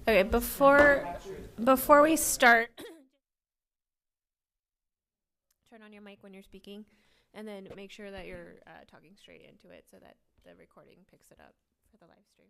Okay, before we start, turn on your mic when you're speaking, and then make sure that you're talking straight into it so that the recording picks it up for the live stream.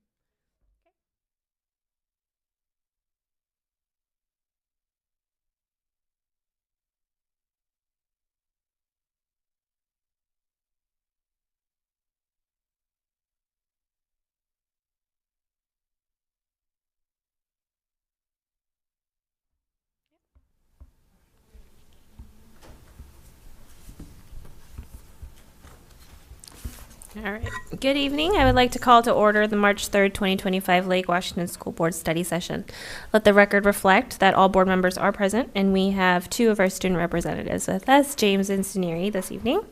All right. Good evening. I would like to call to order the March 3rd, 2025 Lake Washington School Board Study Session. Let the record reflect that all board members are present, and we have two of our student representatives with us, James and Suneri, this evening.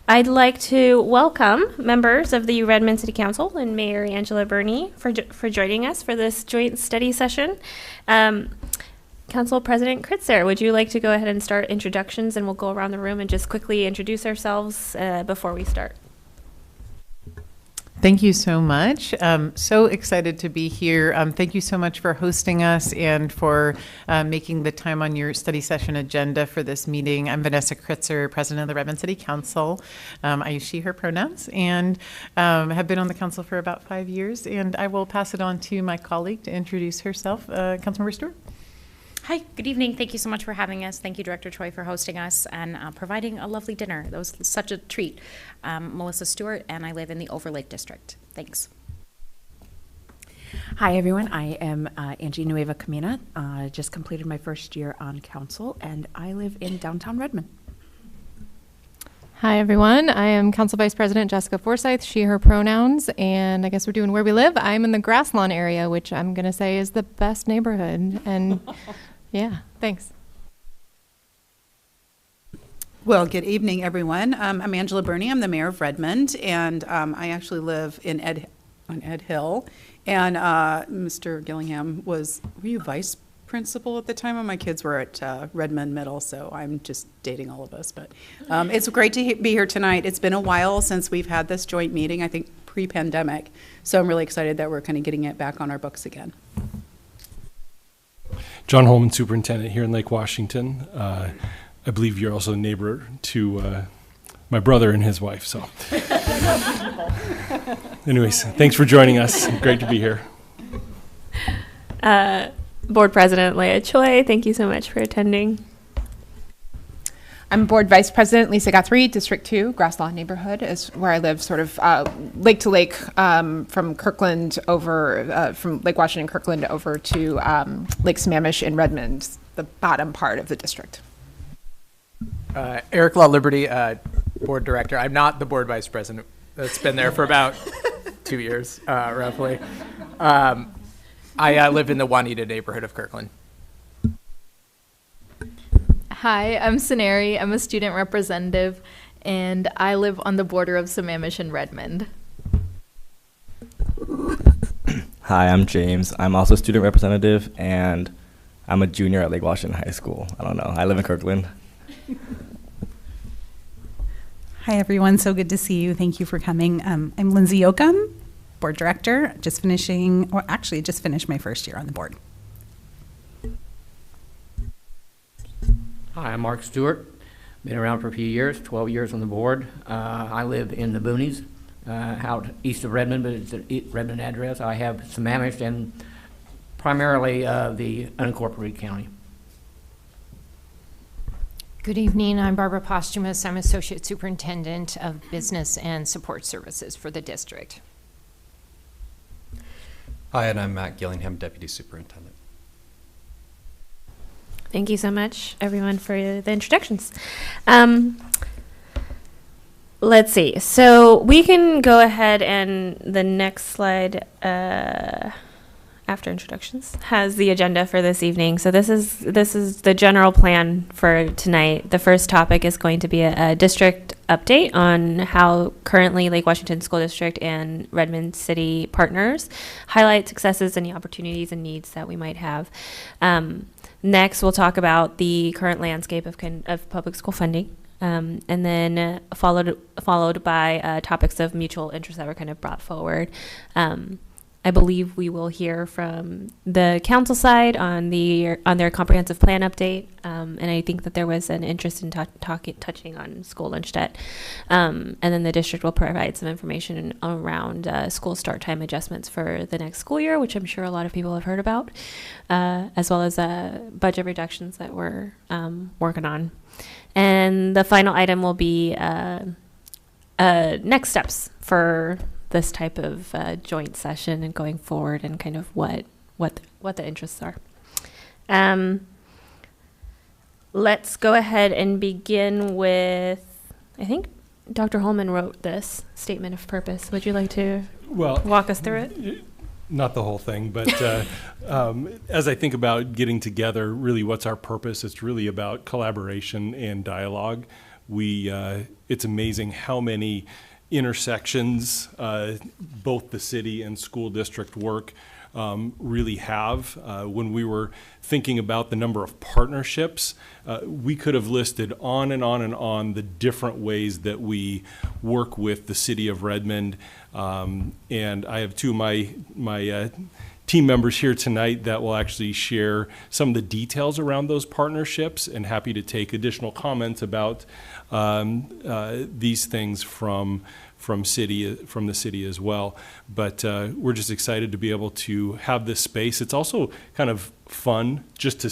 I'd like to welcome members of the Redmond City Council and Mayor Angela Burney for joining us for this joint study session. Council President Kritzer, would you like to go ahead and start introductions, and we'll go around the room and just quickly introduce ourselves before we start. Thank you so much. So excited to be here. Thank you so much for hosting us and for making the time on your study session agenda for this meeting. I'm Vanessa Kritzer, President of the Redmond City Council. I use she, her pronouns, and have been on the council for about 5 years. And I will pass it on to my colleague to introduce herself, Councilmember Stewart. Hi, good evening. Thank you so much for having us. Thank you, Director Choi, for hosting us and providing a lovely dinner. That was such a treat. Melissa Stewart, and I live in the Overlake District. Thanks. Hi, everyone. I am Angie Nueva Camina. Just completed my first year on council, and I live in downtown Redmond. Hi, everyone. I am Council Vice President Jessica Forsyth, she, her pronouns, and I guess we're doing where we live. I'm in the Grasslawn area, which I'm going to say is the best neighborhood. And yeah, thanks. Well, good evening, everyone. I'm Angela Burney. I'm the mayor of Redmond, and I actually live in on Ed Hill. And Mr. Gillingham were you vice principal at the time when my kids were at Redmond Middle? So I'm just dating all of us. But it's great to be here tonight. It's been a while since we've had this joint meeting, I think pre-pandemic. So I'm really excited that we're kind of getting it back on our books again. John Holman, Superintendent here in Lake Washington. I believe you're also a neighbor to my brother and his wife. So anyways, thanks for joining us. Great to be here. Board President Leah Choi, thank you so much for attending. I'm Board Vice President Lisa Guthrie, District 2, Grasslawn neighborhood is where I live, sort of lake to lake, from Kirkland over, from Lake Washington, Kirkland over to Lake Sammamish in Redmond, the bottom part of the district. Eric Law Liberty, Board Director. I'm not the Board Vice President. That's been there for about 2 years, roughly. I live in the Juanita neighborhood of Kirkland. Hi, I'm Suneri. I'm a student representative, and I live on the border of Sammamish and Redmond. Hi, I'm James. I'm also a student representative, and I'm a junior at Lake Washington High School. I don't know. I live in Kirkland. Hi, everyone. So good to see you. Thank you for coming. I'm Lindsay Yoakum, Board Director, just finished my first year on the board. Hi, I'm Mark Stewart. Been around for a few years, 12 years on the board. I live in the boonies, out east of Redmond, but it's a Redmond address. I have Sammamish and primarily the unincorporated county. Good evening. I'm Barbara Posthumus. I'm Associate Superintendent of Business and Support Services for the district. Hi, and I'm Matt Gillingham, Deputy Superintendent. Thank you so much, everyone, for the introductions. Let's see. So we can go ahead, and the next slide after introductions has the agenda for this evening. So this is the general plan for tonight. The first topic is going to be a district update on how currently Lake Washington School District and Redmond City partners highlight successes, any opportunities and needs that we might have. Next, we'll talk about the current landscape of public school funding, and then followed by topics of mutual interest that were kind of brought forward. I believe we will hear from the council side on their comprehensive plan update, and I think that there was an interest in touching on school lunch debt, and then the district will provide some information around school start time adjustments for the next school year, which I'm sure a lot of people have heard about, as well as budget reductions that we're working on. And the final item will be next steps for this type of joint session and going forward, and kind of what the interests are. Let's go ahead and begin with, I think Dr. Holman wrote this statement of purpose. Would you like to walk us through it? Not the whole thing, but as I think about getting together, really what's our purpose? It's really about collaboration and dialogue. It's amazing how many intersections both the city and school district work really have. When we were thinking about the number of partnerships, we could have listed on and on and on the different ways that we work with the city of Redmond. And I have two of my team members here tonight that will actually share some of the details around those partnerships, and happy to take additional comments about these things from the city as well. But we're just excited to be able to have this space. It's also kind of fun just to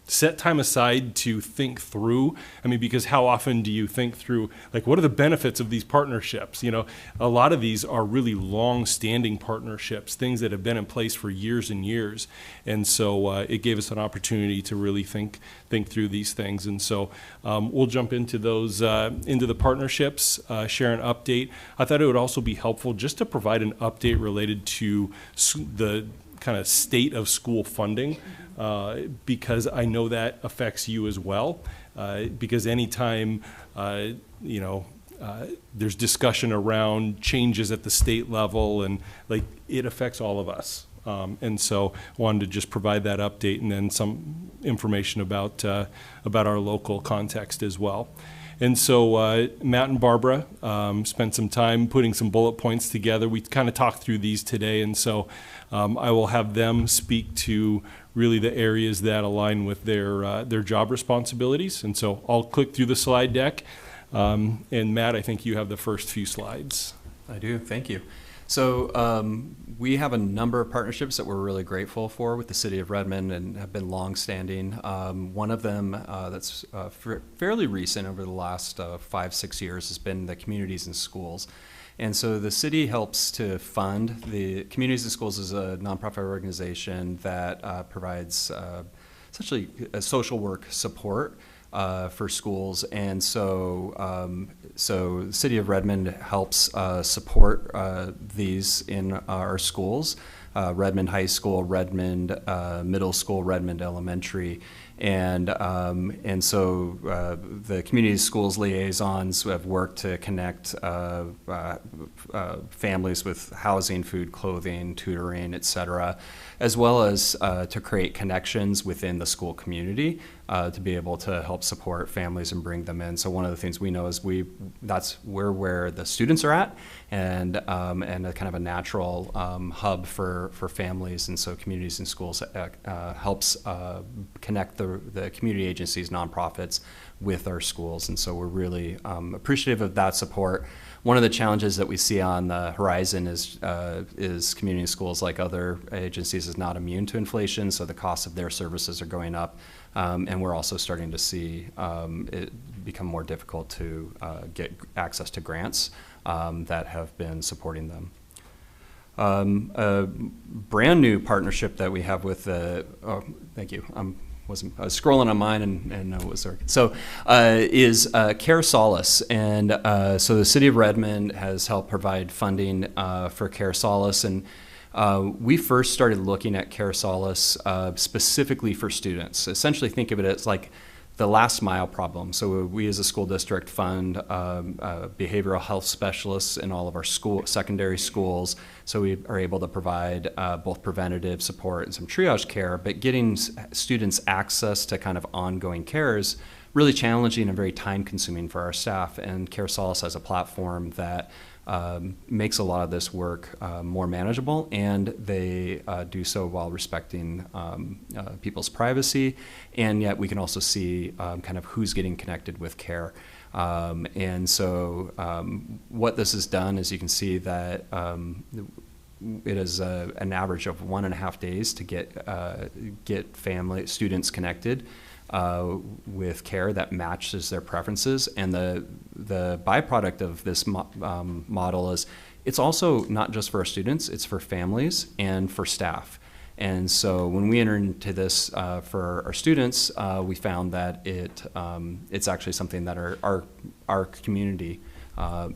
set time aside to think through. I mean, because how often do you think through, like, what are the benefits of these partnerships? You know, a lot of these are really long-standing partnerships, things that have been in place for years and years. And so it gave us an opportunity to really think through these things. And so we'll jump into those, into the partnerships, share an update. I thought it would also be helpful just to provide an update related to the kind of state of school funding, because I know that affects you as well. Because anytime, there's discussion around changes at the state level, and like it affects all of us. And so wanted to just provide that update, and then some information about our local context as well. And so Matt and Barbara spent some time putting some bullet points together. We kind of talked through these today, and so I will have them speak to really the areas that align with their job responsibilities. And so I'll click through the slide deck. And Matt, I think you have the first few slides. I do, thank you. So we have a number of partnerships that we're really grateful for with the City of Redmond and have been long-standing. One of them that's fairly recent, over the last 5-6 years, has been the Communities and Schools. And so the city helps to fund the Communities and Schools is a nonprofit organization that provides essentially a social work support for schools. And so so the City of Redmond helps support these in our schools, Redmond High School, Redmond Middle School, Redmond Elementary. And so the community schools liaisons have worked to connect families with housing, food, clothing, tutoring, et cetera, as well as to create connections within the school community to be able to help support families and bring them in. So one of the things we know is that's where the students are at, and a kind of a natural hub for families. And so Communities and Schools helps connect the community agencies, nonprofits, with our schools. And so we're really appreciative of that support. One of the challenges that we see on the horizon is community schools, like other agencies, is not immune to inflation, so the costs of their services are going up. And we're also starting to see it become more difficult to get access to grants that have been supporting them. A brand new partnership that we have with thank you. I was scrolling on mine and it was there. So is Care Solace, and so the City of Redmond has helped provide funding for Care Solace, and we first started looking at Care Solace specifically for students. Essentially, think of it as like the last mile problem. So we as a school district fund behavioral health specialists in all of our secondary schools. So we are able to provide both preventative support and some triage care, but getting students access to kind of ongoing care is really challenging and very time-consuming for our staff. And Care Solace has a platform that makes a lot of this work more manageable, and they do so while respecting people's privacy, and yet we can also see kind of who's getting connected with care. And so what this has done is you can see that it is an average of 1.5 days to get students connected with care that matches their preferences. And the byproduct of this model is it's also not just for our students, it's for families and for staff. And so when we entered into this for our students, we found that it's actually something that our community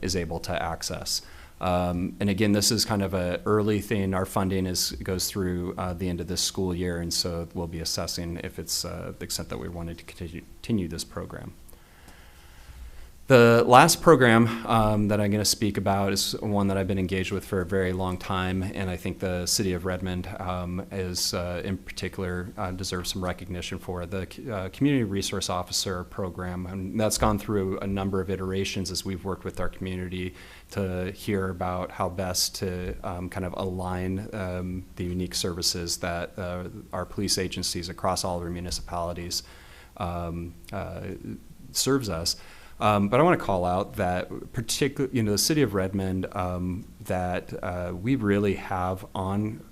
is able to access. And again, this is kind of an early thing. Our funding goes through the end of this school year, and so we'll be assessing if it's the extent that we wanted to continue this program. The last program that I'm going to speak about is one that I've been engaged with for a very long time, and I think the City of Redmond is, in particular, deserves some recognition for the Community Resource Officer program. And that's gone through a number of iterations as we've worked with our community to hear about how best to kind of align the unique services that our police agencies across all of our municipalities serves us. But I want to call out that the City of Redmond, that we really have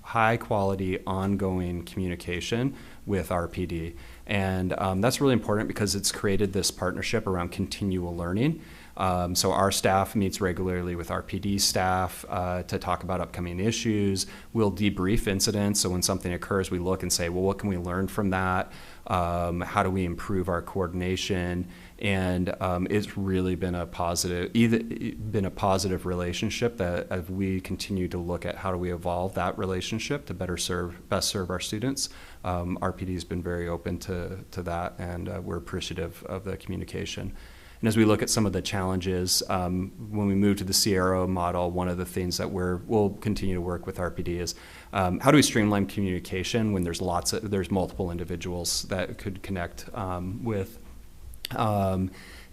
high quality ongoing communication with RPD. And that's really important because it's created this partnership around continual learning. So our staff meets regularly with RPD staff to talk about upcoming issues. We'll debrief incidents. So when something occurs, we look and say, well, what can we learn from that? How do we improve our coordination? And it's really been a positive relationship that as we continue to look at how do we evolve that relationship to best serve our students. RPD has been very open to that, and we're appreciative of the communication. And as we look at some of the challenges, when we move to the CRO model, one of the things that we'll continue to work with RPD is how do we streamline communication when there's multiple individuals that could connect with.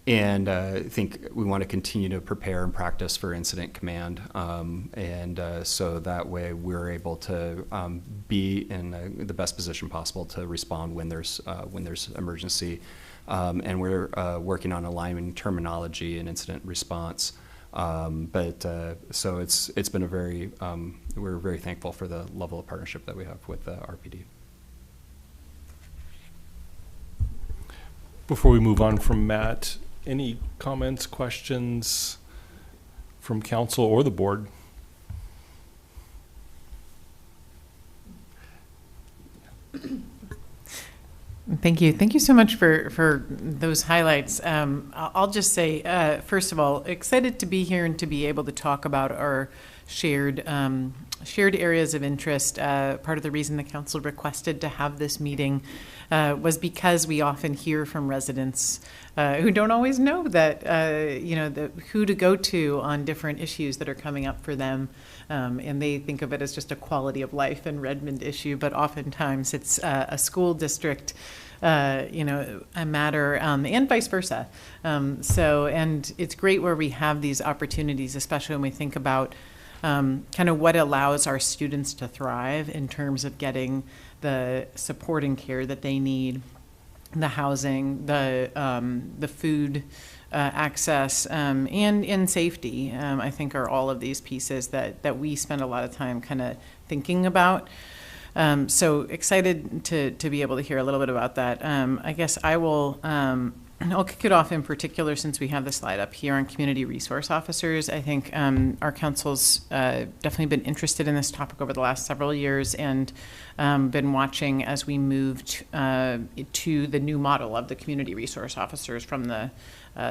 And I think we want to continue to prepare and practice for incident command, so that way we're able to be in the best position possible to respond when there's emergency. And we're working on aligning terminology and incident response. So it's been we're very thankful for the level of partnership that we have with RPD. Before we move on from Matt, any comments, questions from council or the board? Thank you. Thank you so much for those highlights. I'll just say, first of all, excited to be here and to be able to talk about our shared areas of interest. Part of the reason the council requested to have this meeting was because we often hear from residents who don't always know that, who to go to on different issues that are coming up for them. And they think of it as just a quality of life and Redmond issue, but oftentimes it's a school district, a matter, and vice versa. And it's great where we have these opportunities, especially when we think about kind of what allows our students to thrive in terms of getting the support and care that they need, the housing, the food access, and safety, I think are all of these pieces that we spend a lot of time kind of thinking about. So excited to be able to hear a little bit about that. I guess I'll kick it off in particular since we have the slide up here on community resource officers. I think our council's definitely been interested in this topic over the last several years and been watching as we moved to the new model of the community resource officers from the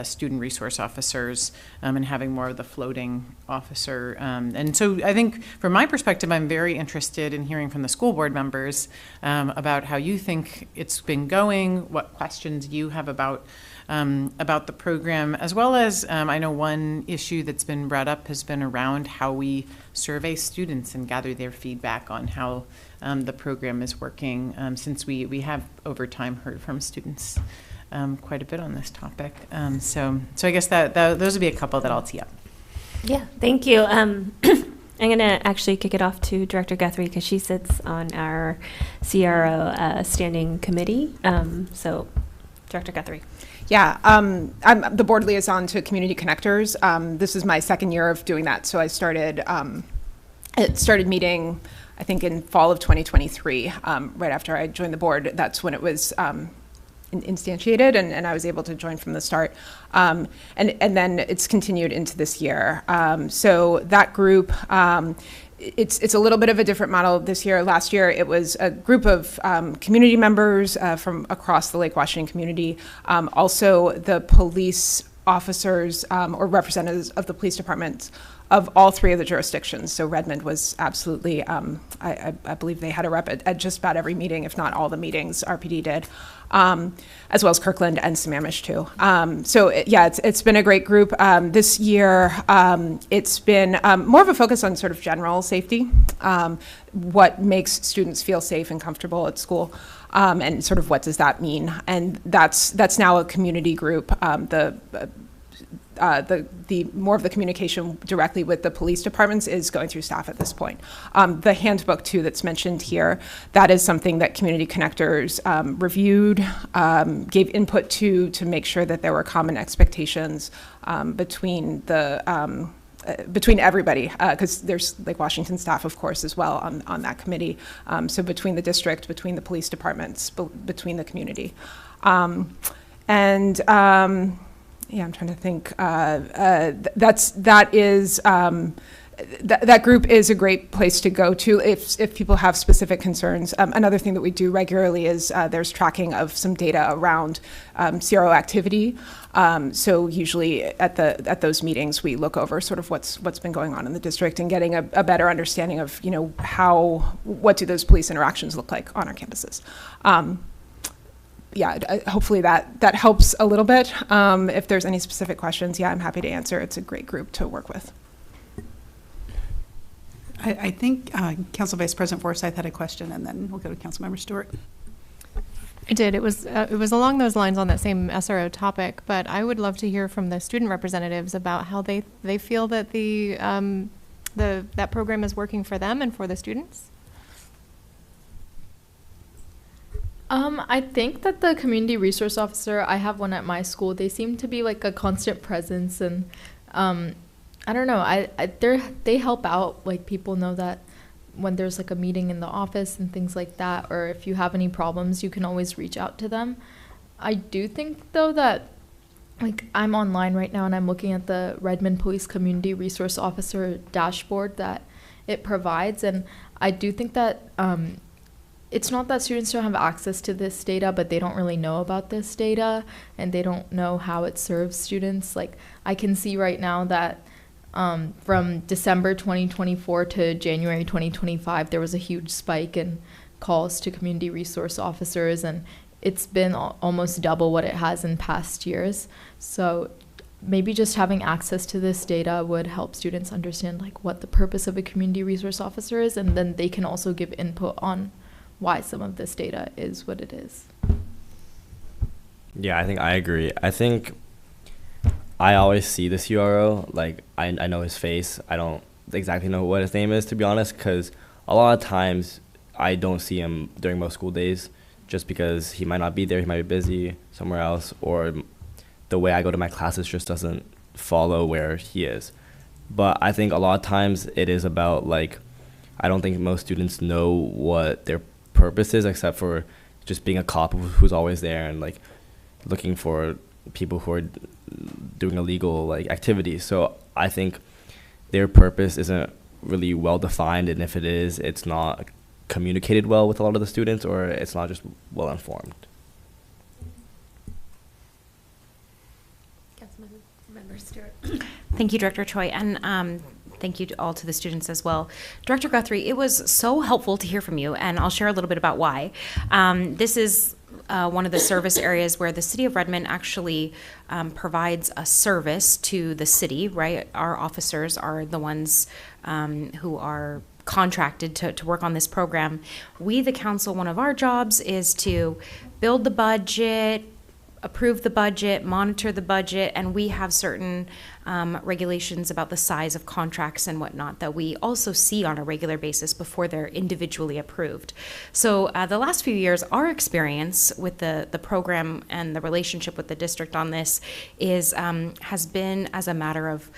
student resource officers and having more of the floating officer. And so I think from my perspective, I'm very interested in hearing from the school board members about how you think it's been going, what questions you have about the program, as well as I know one issue that's been brought up has been around how we survey students and gather their feedback on how the program is working, since we have over time heard from students quite a bit on this topic. So I guess that those would be a couple that I'll tee up. Yeah, thank you. I'm going to actually kick it off to Director Guthrie because she sits on our CRO standing committee. So, Director Guthrie. Yeah, I'm the board liaison to Community Connectors. This is my second year of doing that, so I started meeting, I think, in fall of 2023, right after I joined the board. That's when it was instantiated, and I was able to join from the start. And then it's continued into this year. So that group, it's a little bit of a different model this year. Last year, it was a group of community members from across the Lake Washington community. Also, the police officers or representatives of the police departments of all three of the jurisdictions. So Redmond was absolutely, I believe they had a rep at just about every meeting, if not all the meetings RPD did, as well as Kirkland and Sammamish too. So it's been a great group. This year, it's been more of a focus on sort of general safety, what makes students feel safe and comfortable at school, and sort of what does that mean? And that's now a community group. The more of the communication directly with the police departments is going through staff at this point. The handbook too that's mentioned here, that is something that Community Connectors reviewed, gave input to make sure that there were common expectations between everybody, because there's Lake Washington staff, of course, as well on that committee. So between the district, between the police departments, between the community. Yeah, I'm trying to think. That group is a great place to go to if people have specific concerns. Another thing that we do regularly is there's tracking of some data around CRO activity. So usually at those meetings, we look over sort of what's been going on in the district and getting a better understanding of what do those police interactions look like on our campuses. Hopefully that helps a little bit. If there's any specific questions, I'm happy to answer. It's a great group to work with. I think Council Vice President Forsyth had a question, and then we'll go to Councilmember Stewart. I did. It was along those lines on that same SRO topic, but I would love to hear from the student representatives about how they feel that that program is working for them and for the students. I think that the community resource officer, I have one at my school, they seem to be like a constant presence, and I don't know, they help out. Like, people know that when there's like a meeting in the office and things like that, or if you have any problems, you can always reach out to them. I do think though that, like, I'm online right now and I'm looking at the Redmond Police Community Resource Officer dashboard that it provides, and I do think that it's not that students don't have access to this data, but they don't really know about this data and they don't know how it serves students. Like, I can see right now that from December 2024 to January 2025, there was a huge spike in calls to community resource officers, and it's been almost double what it has in past years. So maybe just having access to this data would help students understand like what the purpose of a community resource officer is, and then they can also give input on why some of this data is what it is. Yeah, I think I agree. I think I always see the CRO, like I know his face. I don't exactly know what his name is, to be honest, because a lot of times I don't see him during most school days just because he might not be there, he might be busy somewhere else, or the way I go to my classes just doesn't follow where he is. But I think a lot of times it is about, like, I don't think most students know what their purpose is, except for just being a cop who's always there and like looking for people who are doing illegal like activities. So I think their purpose isn't really well defined, and if it is, it's not communicated well with a lot of the students, or it's not just well informed. Councilmember Stewart. Thank you, Director Choi, and thank you all to the students as well. Director Guthrie, it was so helpful to hear from you, and I'll share a little bit about why. This is one of the service areas where the City of Redmond actually provides a service to the city, right? Our officers are the ones who are contracted to work on this program. We, the council, one of our jobs is to build the budget, approve the budget, monitor the budget, and we have certain regulations about the size of contracts and whatnot that we also see on a regular basis before they're individually approved. So the last few years, our experience with the program and the relationship with the district on this is has been as a matter of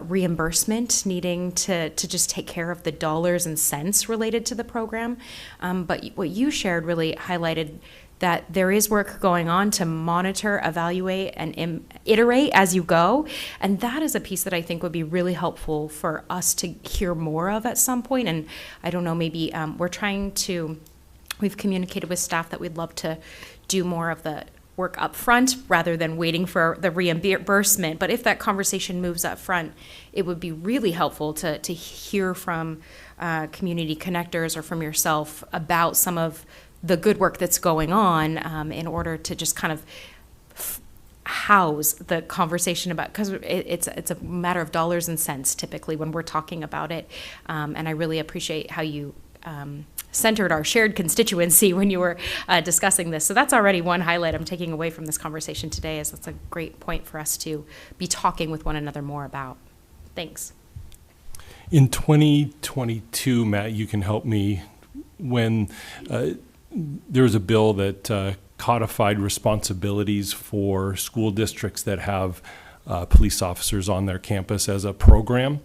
reimbursement, needing to just take care of the dollars and cents related to the program. But what you shared really highlighted that there is work going on to monitor, evaluate, and iterate as you go. And that is a piece that I think would be really helpful for us to hear more of at some point. And I don't know, maybe we've communicated with staff that we'd love to do more of the work up front rather than waiting for the reimbursement. But if that conversation moves up front, it would be really helpful to hear from community connectors or from yourself about some of the good work that's going on in order to just kind of house the conversation about, because it's a matter of dollars and cents typically when we're talking about it. And I really appreciate how you centered our shared constituency when you were discussing this. So that's already one highlight I'm taking away from this conversation today, is that's a great point for us to be talking with one another more about. Thanks. In 2022, Matt, you can help me, when there was a bill that codified responsibilities for school districts that have police officers on their campus as a program.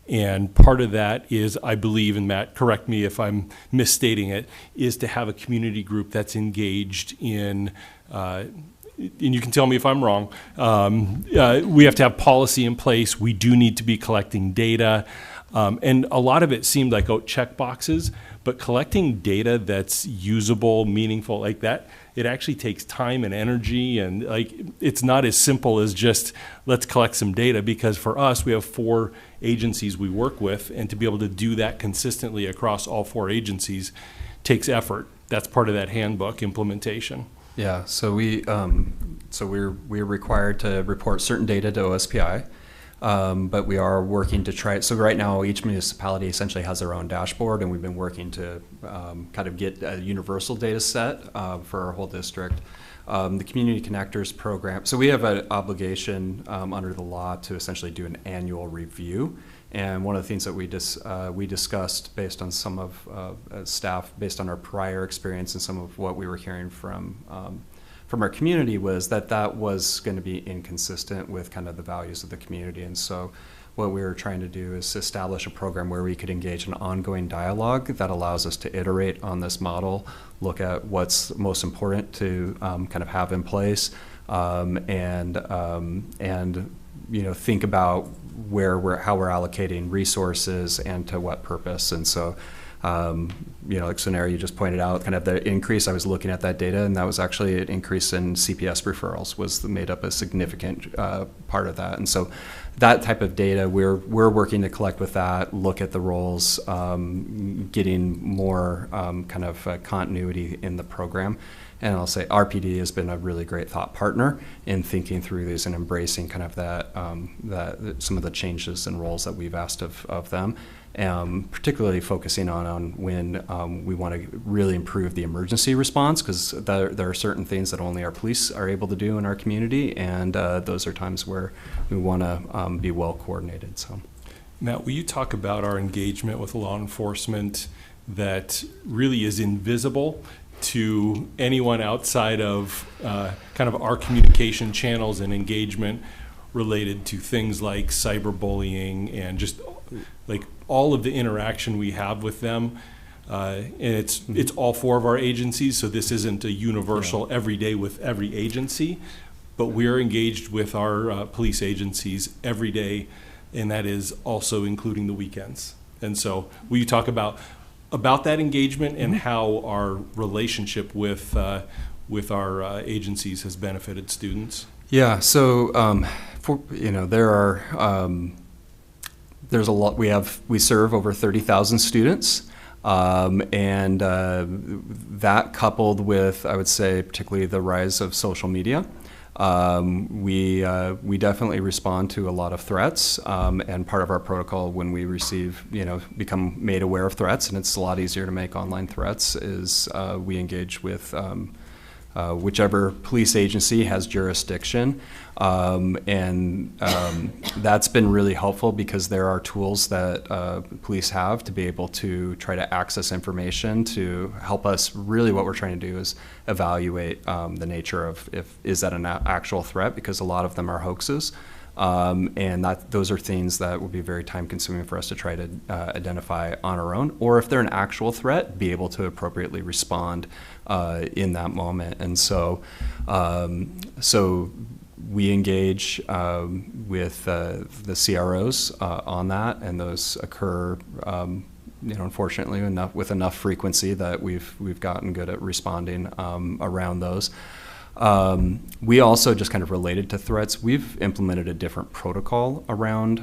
And part of that is, I believe, and Matt, correct me if I'm misstating it, is to have a community group that's engaged in, and you can tell me if I'm wrong, we have to have policy in place. We do need to be collecting data. And a lot of it seemed like, check boxes, but collecting data that's usable, meaningful, like that, it actually takes time and energy, and like it's not as simple as just let's collect some data, because for us, we have 4 agencies we work with, and to be able to do that consistently across all 4 agencies takes effort. That's part of that handbook implementation. Yeah, so we're required to report certain data to OSPI. But we are working to try it. So right now, each municipality essentially has their own dashboard, and we've been working to kind of get a universal data set for our whole district. The Community Connectors program, so we have an obligation under the law to essentially do an annual review. And one of the things that we discussed based on some of staff, based on our prior experience and some of what we were hearing from our community, was that was going to be inconsistent with kind of the values of the community. And so what we were trying to do is establish a program where we could engage in ongoing dialogue that allows us to iterate on this model, look at what's most important to kind of have in place, and think about how we're allocating resources and to what purpose. And so like Sonera, you just pointed out kind of the increase. I was looking at that data, and that was actually an increase in CPS referrals was made up a significant part of that. And so that type of data, we're working to collect with that, look at the roles, getting more kind of continuity in the program. And I'll say RPD has been a really great thought partner in thinking through these and embracing kind of that some of the changes and roles that we've asked of them. Particularly focusing on when we want to really improve the emergency response, because there are certain things that only our police are able to do in our community, and those are times where we want to be well coordinated. So, Matt, will you talk about our engagement with law enforcement that really is invisible to anyone outside of kind of our communication channels and engagement related to things like cyberbullying and just like all of the interaction we have with them, and it's all 4 of our agencies, so this isn't a universal every day with every agency, but we're engaged with our police agencies every day, and that is also including the weekends. And so will you talk about that engagement and how our relationship with our agencies has benefited students? Yeah, so there's a lot. We serve over 30,000 students, and that coupled with, I would say, particularly the rise of social media, we definitely respond to a lot of threats. And part of our protocol when we become made aware of threats, and it's a lot easier to make online threats, is we engage with whichever police agency has jurisdiction. That's been really helpful because there are tools that police have to be able to try to access information to help us. Really what we're trying to do is evaluate the nature of is that an actual threat, because a lot of them are hoaxes. Those are things that will be very time consuming for us to try to identify on our own, or if they're an actual threat, be able to appropriately respond in that moment. And so we engage with the CROs on that, and those occur, unfortunately, with enough frequency that we've gotten good at responding around those. We also, just kind of related to threats, we've implemented a different protocol around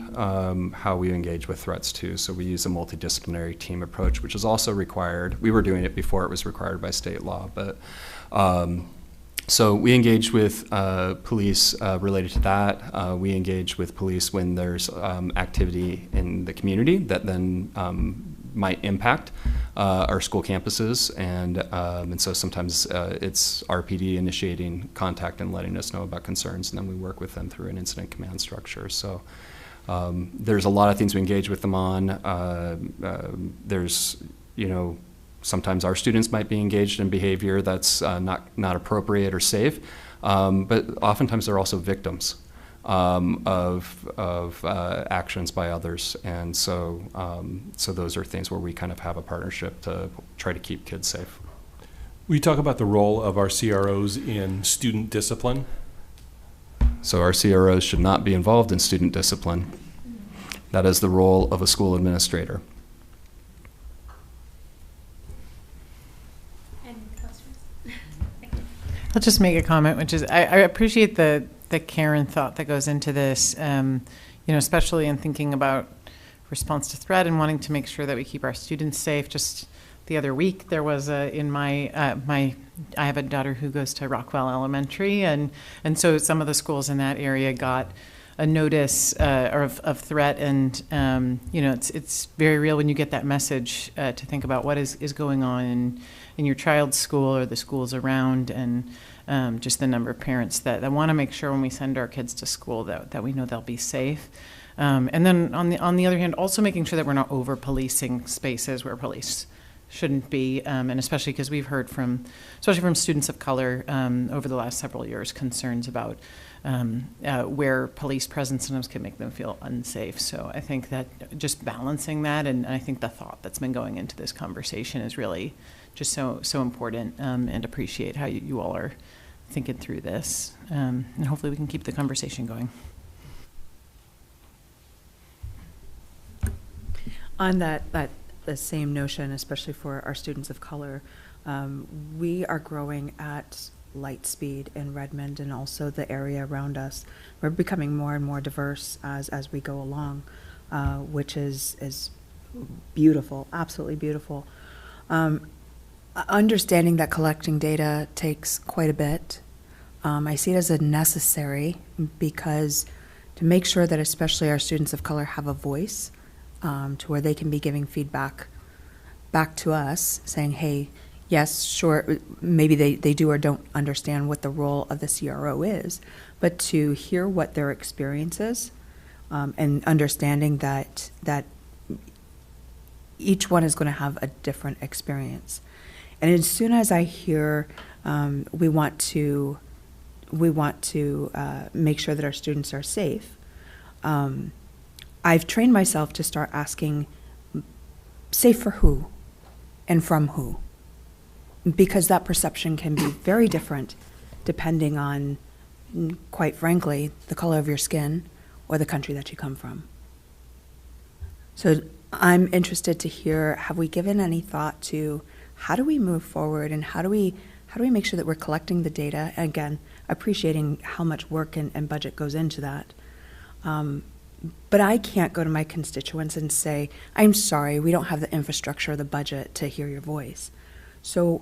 how we engage with threats too. So we use a multidisciplinary team approach, which is also required. We were doing it before it was required by state law, but so we engage with police related to that. We engage with police when there's activity in the community that then might impact our school campuses, and so sometimes it's RPD initiating contact and letting us know about concerns, and then we work with them through an incident command structure. So there's a lot of things we engage with them on. There's, sometimes our students might be engaged in behavior that's not appropriate or safe, but oftentimes they're also victims of actions by others, and so those are things where we kind of have a partnership to try to keep kids safe. Will you talk about the role of our CROs in student discipline? So our CROs should not be involved in student discipline. That is the role of a school administrator. I'll just make a comment, which is I appreciate the care and thought that goes into this, especially in thinking about response to threat and wanting to make sure that we keep our students safe. Just the other week, there was I have a daughter who goes to Rockwell Elementary, and so some of the schools in that area got a notice of threat, and it's very real when you get that message to think about what is going on in your child's school or the schools around, and just the number of parents that want to make sure when we send our kids to school that we know they'll be safe. And then on the other hand, also making sure that we're not over policing spaces where police shouldn't be, and especially because we've heard especially from students of color over the last several years, concerns about where police presence sometimes can make them feel unsafe. So I think that just balancing that, and I think the thought that's been going into this conversation is really just so important, and appreciate how you all are thinking through this, and hopefully we can keep the conversation going. On the same notion, especially for our students of color, we are growing at light speed in Redmond and also the area around us. We're becoming more and more diverse as we go along, which is beautiful, absolutely beautiful. Understanding that collecting data takes quite a bit. I see it as a necessary, because to make sure that especially our students of color have a voice, to where they can be giving feedback back to us, saying, hey, yes, sure, maybe they do or don't understand what the role of the CRO is, but to hear what their experience is, and understanding that each one is going to have a different experience. And as soon as I hear we want to make sure that our students are safe, I've trained myself to start asking, safe for who and from who? Because that perception can be very different depending on, quite frankly, the color of your skin or the country that you come from. So I'm interested to hear, have we given any thought to how do we move forward, and how do we make sure that we're collecting the data? And again, appreciating how much work and budget goes into that. But I can't go to my constituents and say, I'm sorry, we don't have the infrastructure or the budget to hear your voice. So,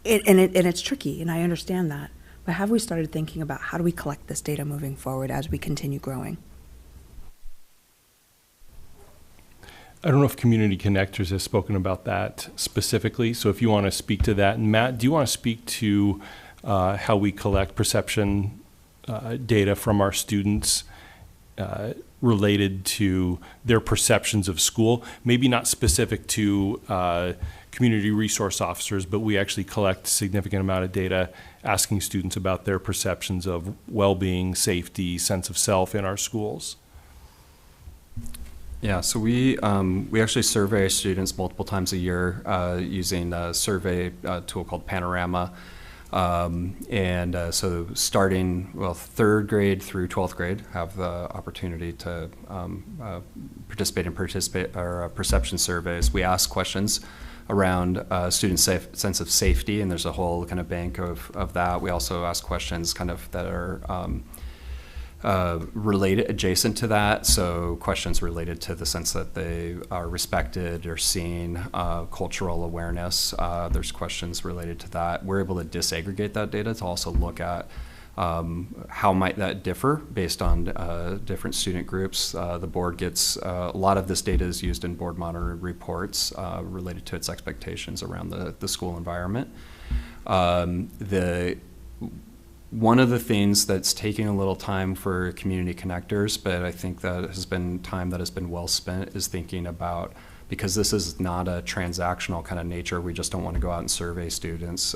it's tricky, and I understand that. But have we started thinking about how do we collect this data moving forward as we continue growing? I don't know if Community Connectors has spoken about that specifically, so if you want to speak to that. And Matt, do you want to speak to how we collect perception data from our students related to their perceptions of school, maybe not specific to community resource officers, but we actually collect a significant amount of data asking students about their perceptions of well-being, safety, sense of self in our schools. Yeah, so we actually survey students multiple times a year using a survey tool called Panorama. So starting, well, 3rd grade through 12th grade have the opportunity to participate in perception surveys. We ask questions around student sense of safety, and there's a whole kind of bank of that. We also ask questions kind of that are related, adjacent to that, so questions related to the sense that they are respected or seen, cultural awareness. There's questions related to that. We're able to disaggregate that data to also look at how might that differ based on different student groups. The board gets, a lot of this data is used in board monitoring reports related to its expectations around the school environment. One of the things that's taking a little time for community connectors, but I think that has been time that has been well spent, is thinking about, because this is not a transactional kind of nature, we just don't want to go out and survey students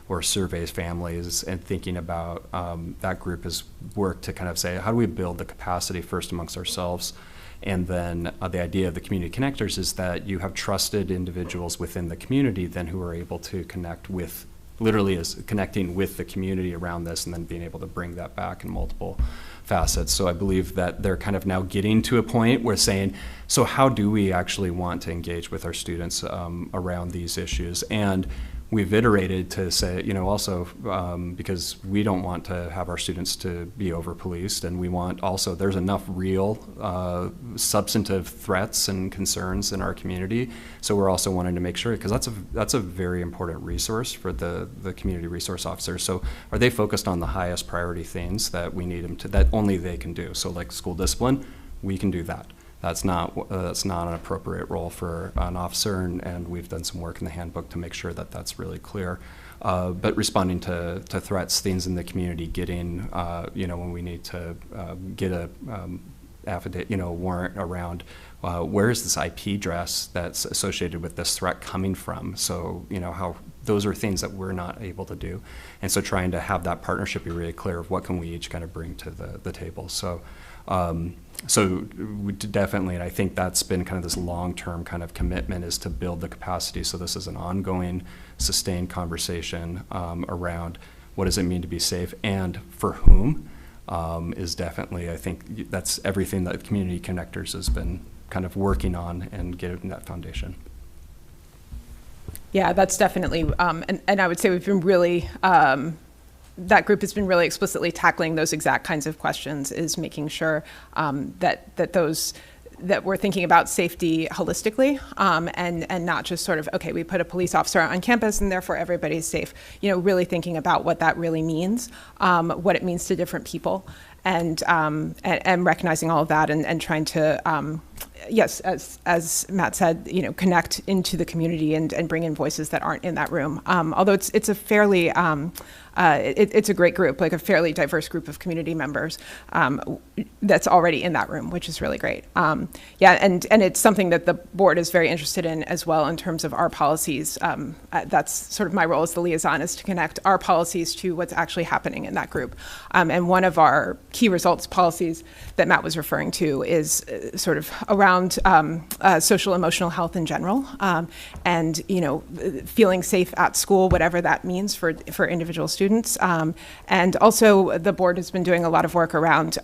or survey families, and thinking about that group is work to kind of say, how do we build the capacity first amongst ourselves? And then the idea of the community connectors is that you have trusted individuals within the community then who are able to connect with, literally is connecting with the community around this, and then being able to bring that back in multiple facets. So I believe that they're kind of now getting to a point where saying, so how do we actually want to engage with our students around these issues? And we've iterated to say, you know, also because we don't want to have our students to be over-policed, and we want also, there's enough real substantive threats and concerns in our community. So we're also wanting to make sure, because that's a very important resource for the community resource officers. So are they focused on the highest priority things that we need them to, that only they can do? So like school discipline, we can do that. That's not an appropriate role for an officer, and we've done some work in the handbook to make sure that that's really clear. But responding to threats, things in the community, getting, when we need to get a affidavit, warrant around where is this IP address that's associated with this threat coming from? So, how those are things that we're not able to do. And so trying to have that partnership be really clear of what can we each kind of bring to the table. So we definitely, and I think that's been kind of this long-term kind of commitment, is to build the capacity. So this is an ongoing, sustained conversation around what does it mean to be safe, and for whom is definitely, I think that's everything that Community Connectors has been kind of working on and getting that foundation. Yeah, that's definitely, and I would say we've been really, that group has been really explicitly tackling those exact kinds of questions, is making sure that we're thinking about safety holistically, and not just sort of, okay, we put a police officer on campus and therefore everybody's safe. Really thinking about what that really means, what it means to different people, and recognizing all of that, and trying to, yes, as Matt said, connect into the community and bring in voices that aren't in that room. Although it's a fairly it's a great group, like a fairly diverse group of community members that's already in that room, which is really great. And it's something that the board is very interested in as well in terms of our policies. That's sort of my role as the liaison, is to connect our policies to what's actually happening in that group. And one of our key results policies that Matt was referring to is sort of around social emotional health in general, and feeling safe at school, whatever that means for individual students. And also the board has been doing a lot of work around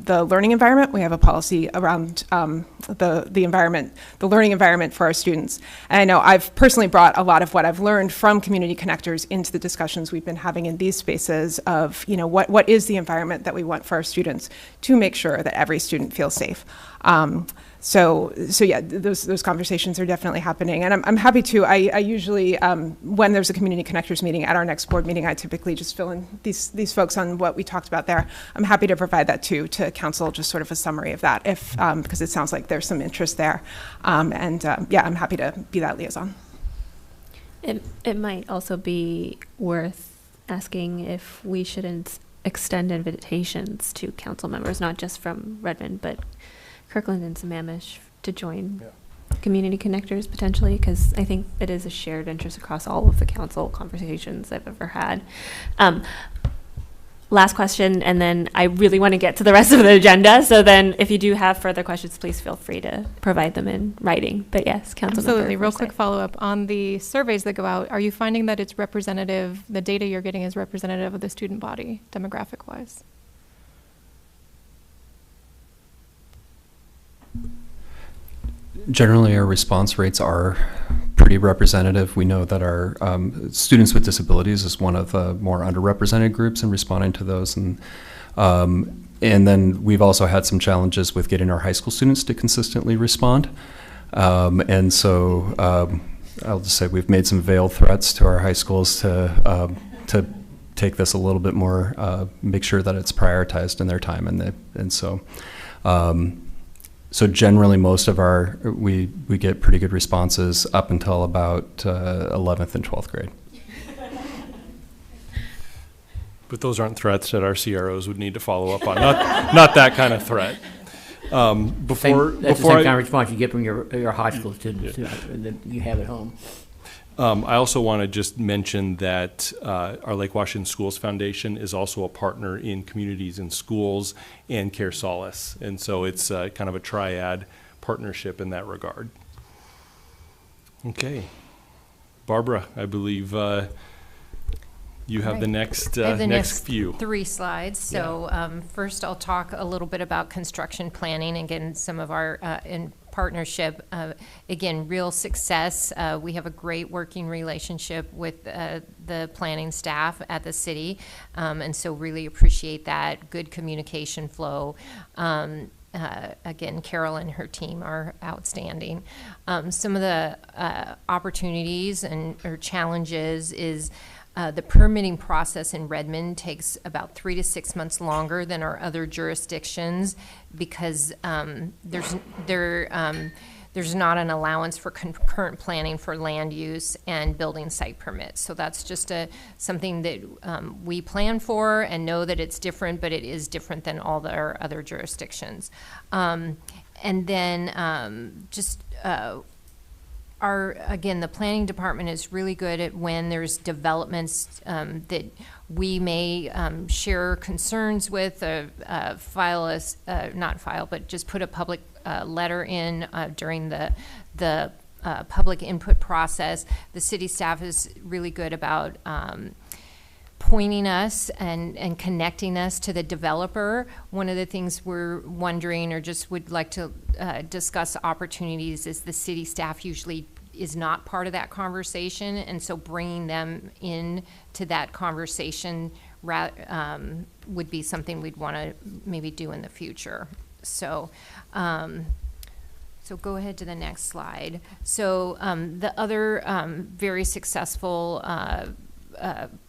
the learning environment. We have a policy around the environment, the learning environment for our students. And I know I've personally brought a lot of what I've learned from Community Connectors into the discussions we've been having in these spaces of, what is the environment that we want for our students to make sure that every student feels safe. So yeah, those conversations are definitely happening, and I'm happy to. I usually, when there's a Community Connectors meeting at our next board meeting, I typically just fill in these folks on what we talked about there. I'm happy to provide that to council, just sort of a summary of that, if because it sounds like there's some interest there, yeah, I'm happy to be that liaison. It might also be worth asking if we should extend invitations to council members, not just from Redmond, but Kirkland and Sammamish, to join community connectors potentially, because I think it is a shared interest across all of the council conversations I've ever had. Last question, and then I really want to get to the rest of the agenda. So then if you do have further questions, please feel free to provide them in writing. But yes, Councilmember Absolutely. Real Forsyth. quick follow-up on the surveys that go out. Are you finding that it's representative, the data you're getting is representative of the student body, demographic-wise? Generally, our response rates are pretty representative. We know that our students with disabilities is one of the more underrepresented groups in responding to those. And then we've also had some challenges with getting our high school students to consistently respond. And so I'll just say we've made some veiled threats to our high schools to take this a little bit more, make sure that it's prioritized in their time. So generally, most of we get pretty good responses up until about 11th and 12th grade. But those aren't threats that our CROs would need to follow up on. Not that kind of threat. That's the same kind of response you get from your high school students that you have at home. I also want to just mention that our Lake Washington Schools Foundation is also a partner in Communities in Schools and Care Solace. And so it's kind of a triad partnership in that regard. Okay. Barbara, I believe you have the next I have the next few. 3 slides. So first I'll talk a little bit about construction planning, again, some of our in partnership. Again, real success. We have a great working relationship with the planning staff at the city, and so really appreciate that. Good communication flow. Again, Carol and her team are outstanding. Some of the opportunities or challenges is the permitting process in Redmond takes about 3 to 6 months longer than our other jurisdictions because there's not an allowance for concurrent planning for land use and building site permits. So that's just something that we plan for and know that it's different, but it is different than all our other jurisdictions. And then again, the planning department is really good at when there's developments that we may share concerns with, not file, but just put a public letter in during the public input process. The city staff is really good about pointing us and connecting us to the developer. One of the things we're wondering or just would like to discuss opportunities is the city staff usually is not part of that conversation, and so bringing them in to that conversation would be something we'd want to maybe do in the future. So go ahead to the next slide. So the other very successful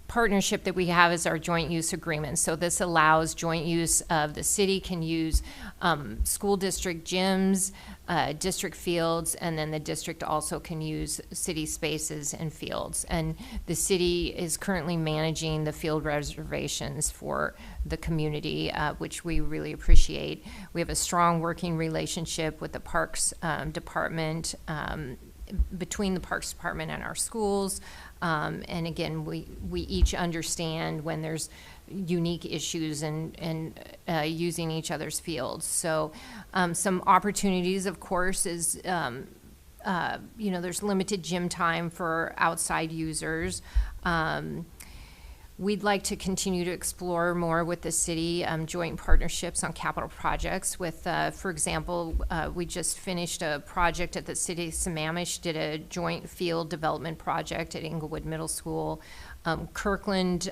partnership that we have is our joint use agreement. So this allows joint use of the city can use school district gyms, district fields, and then the district also can use city spaces and fields. And the city is currently managing the field reservations for the community, which we really appreciate. We have a strong working relationship with the Parks Department, between the Parks Department and our schools. And again, we each understand when there's unique issues and using each other's fields. So some opportunities, of course, is, there's limited gym time for outside users. We'd like to continue to explore more with the city, joint partnerships on capital projects with, for example, we just finished a project at the city of Sammamish, did a joint field development project at Inglewood Middle School. Kirkland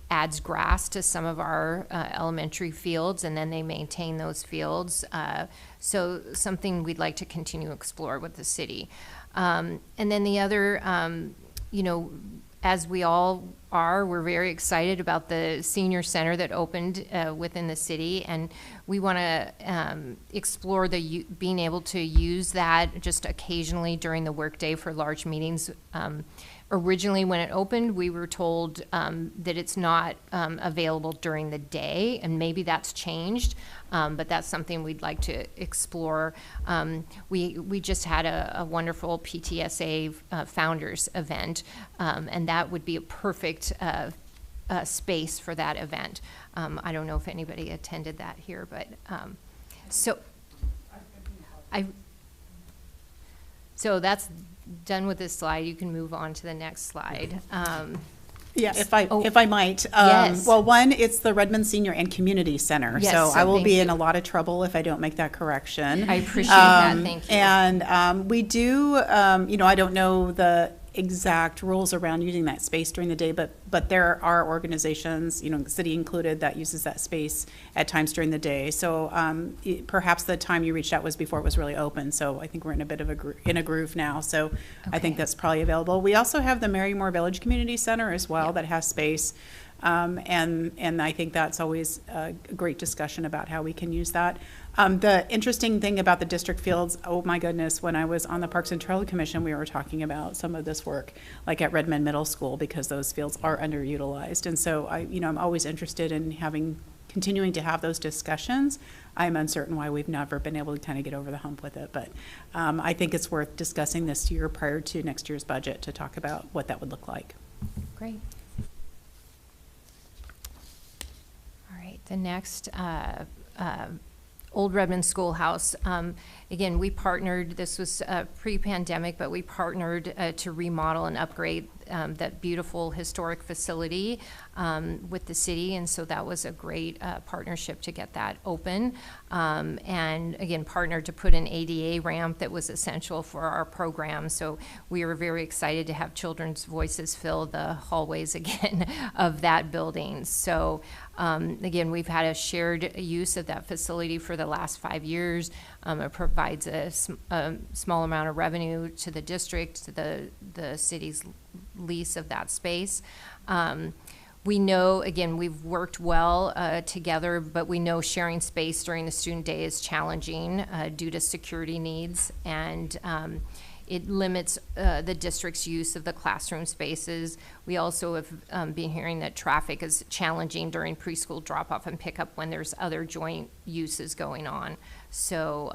adds grass to some of our elementary fields, and then they maintain those fields. So something we'd like to continue to explore with the city. And then the other, as we all are, we're very excited about the senior center that opened within the city, and we want to explore being able to use that just occasionally during the workday for large meetings. Originally, when it opened, we were told that it's not available during the day, and maybe that's changed, but that's something we'd like to explore. We just had a wonderful PTSA Founders event, and that would be a perfect space for that event. I don't know if anybody attended that here, but so that's done with this slide. You can move on to the next slide. Yeah, if I might. Yes. Well, one, it's the Redmond Senior and Community Center. Yes, so I will thank be you. in a lot of trouble if I don't make that correction. I appreciate that. Thank you. And we do, I don't know the exact rules around using that space during the day, but there are organizations, the city included, that uses that space at times during the day. So perhaps the time you reached out was before it was really open. So I think we're in a bit of a groove now. So I think that's probably available. We also have the Marymore Village Community Center as well that has space. And I think that's always a great discussion about how we can use that. The interesting thing about the district fields, oh my goodness, when I was on the Parks and Trail Commission, we were talking about some of this work, like at Redmond Middle School, because those fields are underutilized. And so I'm always interested in continuing to have those discussions. I'm uncertain why we've never been able to kind of get over the hump with it, but I think it's worth discussing this year prior to next year's budget to talk about what that would look like. Great. All right, the next Old Redmond Schoolhouse. Again, we partnered, this was pre-pandemic, but we partnered to remodel and upgrade that beautiful historic facility with the city, and so that was a great partnership to get that open. And again, partnered to put an ADA ramp that was essential for our program, so we were very excited to have children's voices fill the hallways again of that building. So again, we've had a shared use of that facility for the last 5 years. It provides a small amount of revenue to the district, to the city's lease of that space. We know, again, we've worked well together, but we know sharing space during the student day is challenging due to security needs, and it limits the district's use of the classroom spaces. We also have been hearing that traffic is challenging during preschool drop-off and pickup when there's other joint uses going on. So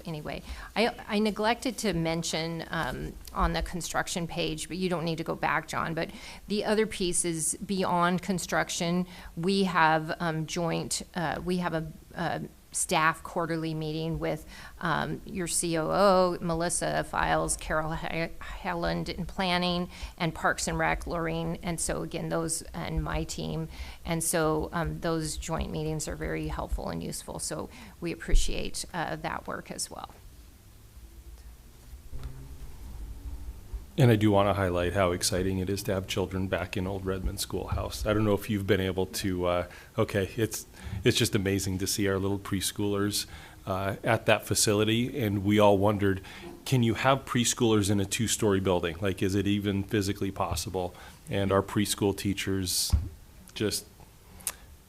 anyway, I neglected to mention on the construction page, but you don't need to go back, John, but the other piece is beyond construction. We have we have a staff quarterly meeting with your COO, Melissa Files, Carol Helland in planning, and Parks and Rec, Lorraine, and so again, those and my team. And so those joint meetings are very helpful and useful, so we appreciate that work as well. And I do want to highlight how exciting it is to have children back in Old Redmond Schoolhouse. I don't know if you've been able to, it's just amazing to see our little preschoolers at that facility. And we all wondered, can you have preschoolers in a 2-story building? Like, is it even physically possible? And our preschool teachers just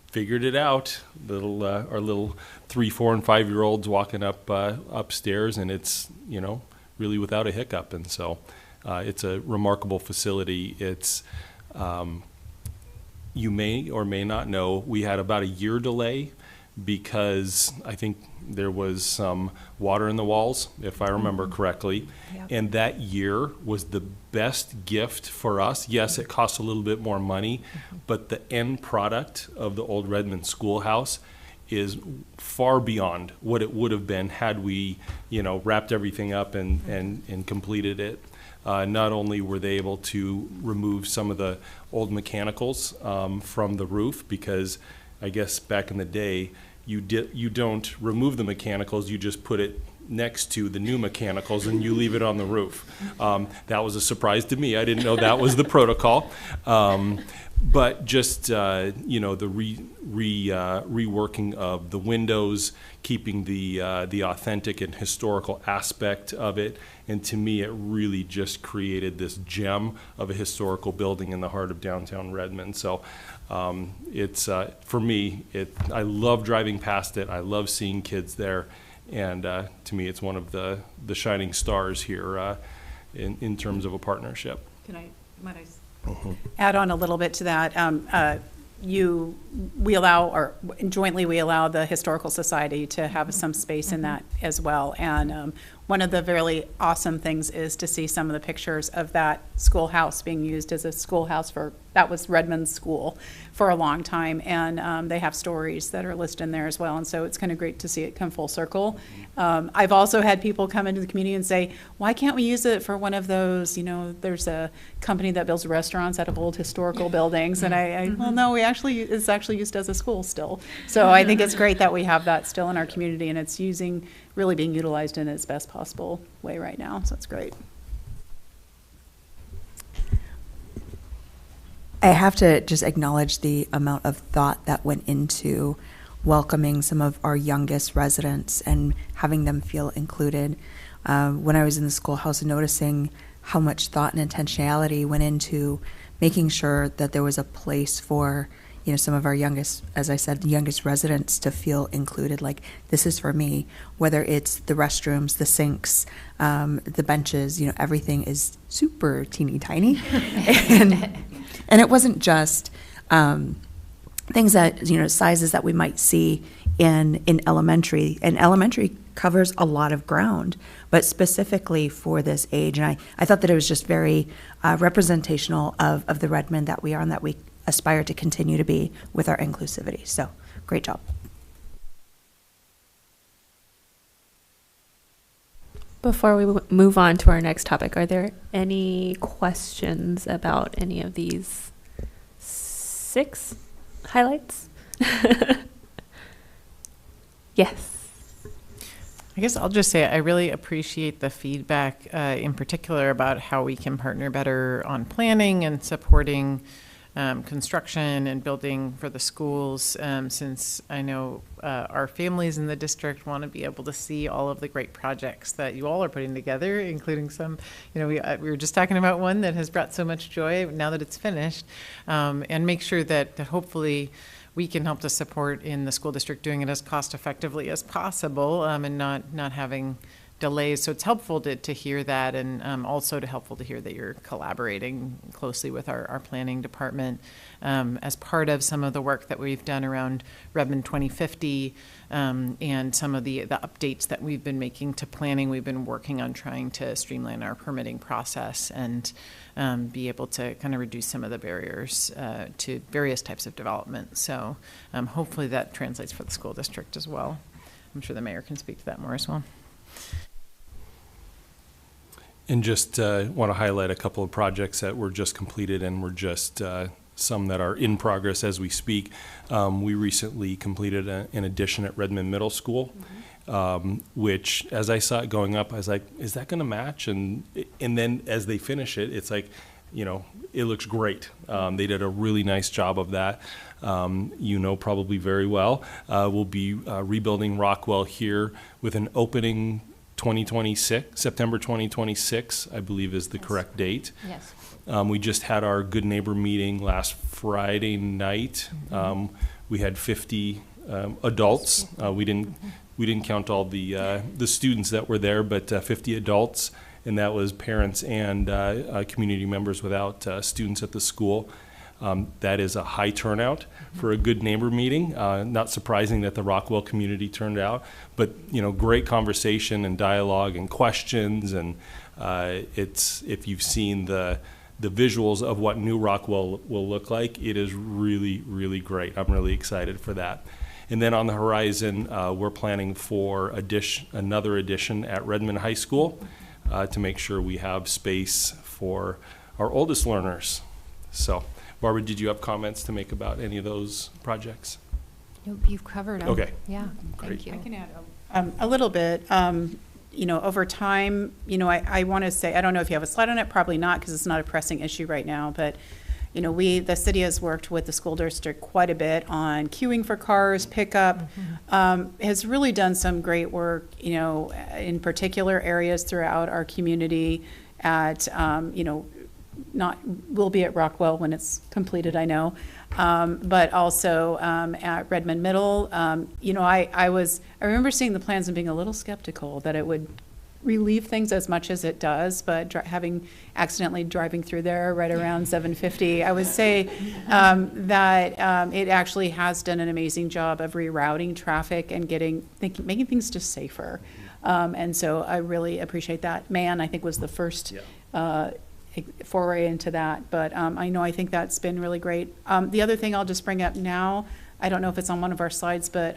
figured it out. Our little 3, 4, and 5-year-olds walking up upstairs, and it's, really without a hiccup. And so it's a remarkable facility. It's, you may or may not know, we had about a year delay because I think there was some water in the walls, if I remember correctly. Yep. And that year was the best gift for us. Yes, it cost a little bit more money, but the end product of the Old Redmond Schoolhouse is far beyond what it would have been had we, wrapped everything up and completed it. Not only were they able to remove some of the old mechanicals from the roof, because I guess back in the day, you don't remove the mechanicals, you just put it next to the new mechanicals and you leave it on the roof. That was a surprise to me. I didn't know that was the protocol. But just, the reworking of the windows, keeping the authentic and historical aspect of it. And to me, it really just created this gem of a historical building in the heart of downtown Redmond. So it's, for me, I love driving past it. I love seeing kids there. And to me, it's one of the shining stars here in terms of a partnership. Might I add on a little bit to that? We allow, or jointly we allow the Historical Society to have some space in that as well. And one of the really awesome things is to see some of the pictures of that schoolhouse being used as a schoolhouse that was Redmond's school for a long time. And they have stories that are listed in there as well. And so it's kind of great to see it come full circle. I've also had people come into the community and say, why can't we use it for one of those, there's a company that builds restaurants out of old historical buildings. And well, no, it's actually used as a school still. So I think it's great that we have that still in our community, and it's really being utilized in its best possible way right now. So it's great. I have to just acknowledge the amount of thought that went into welcoming some of our youngest residents and having them feel included. When I was in the schoolhouse, noticing how much thought and intentionality went into making sure that there was a place for some of our youngest, as I said, youngest residents to feel included, like this is for me, whether it's the restrooms, the sinks, the benches, everything is super teeny tiny. And it wasn't just things that, sizes that we might see in elementary. And elementary covers a lot of ground, but specifically for this age. And I thought that it was just very representational of the Redmond that we are and that we aspire to continue to be with our inclusivity. So great job. Before we move on to our next topic, are there any questions about any of these 6 highlights? Yes. I guess I'll just say I really appreciate the feedback in particular about how we can partner better on planning and supporting construction and building for the schools, since I know our families in the district want to be able to see all of the great projects that you all are putting together, including some, we were just talking about one that has brought so much joy now that it's finished, and make sure that hopefully we can help to support in the school district doing it as cost effectively as possible, and not having delays. So it's helpful to hear that, and also helpful to hear that you're collaborating closely with our planning department as part of some of the work that we've done around Redmond 2050, and some of the updates that we've been making to planning. We've been working on trying to streamline our permitting process and be able to kind of reduce some of the barriers to various types of development. So hopefully that translates for the school district as well. I'm sure the mayor can speak to that more as well. And just want to highlight a couple of projects that were just completed and were just some that are in progress as we speak. We recently completed an addition at Redmond Middle School, which, as I saw it going up, I was like, is that going to match? And then as they finish it, it's like, it looks great. They did a really nice job of that. Probably very well. We'll be rebuilding Rockwell here with an opening September 2026, I believe is the correct date. Yes. We just had our Good Neighbor meeting last Friday night. We had 50 adults. We didn't count all the students that were there, but 50 adults, and that was parents and community members without students at the school. That is a high turnout for a Good Neighbor meeting. Not surprising that the Rockwell community turned out, but great conversation and dialogue and questions. And if you've seen the visuals of what new Rockwell will look like, it is really, really great. I'm really excited for that. And then on the horizon, we're planning for another addition at Redmond High School to make sure we have space for our oldest learners. So. Barbara, did you have comments to make about any of those projects? Nope, you've covered them. Okay. Yeah, Great. thank you. I can add a little bit. Over time, I want to say, I don't know if you have a slide on it, probably not, because it's not a pressing issue right now, but the city has worked with the school district quite a bit on queuing for cars, pickup, has really done some great work, in particular areas throughout our community at, we'll be at Rockwell when it's completed, I know, but also at Redmond Middle. I remember seeing the plans and being a little skeptical that it would relieve things as much as it does, but having accidentally driving through there right around 7:50, I would say that it actually has done an amazing job of rerouting traffic and making things just safer. And so I really appreciate that. Man, I think was the first foray into that, but I think that's been really great. The other thing I'll just bring up now, I don't know if it's on one of our slides, but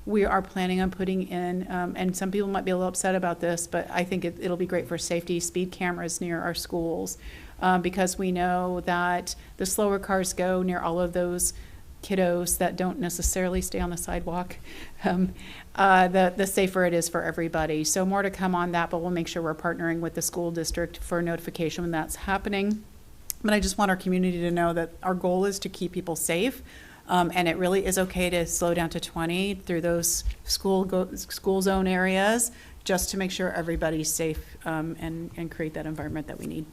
we are planning on putting in, and some people might be a little upset about this, but I think it'll be great for safety, speed cameras near our schools, because we know that the slower cars go near all of those kiddos that don't necessarily stay on the sidewalk, the safer it is for everybody. So more to come on that, but we'll make sure we're partnering with the school district for notification when that's happening. But I just want our community to know that our goal is to keep people safe. And it really is okay to slow down to 20 through those school zone areas, just to make sure everybody's safe and create that environment that we need.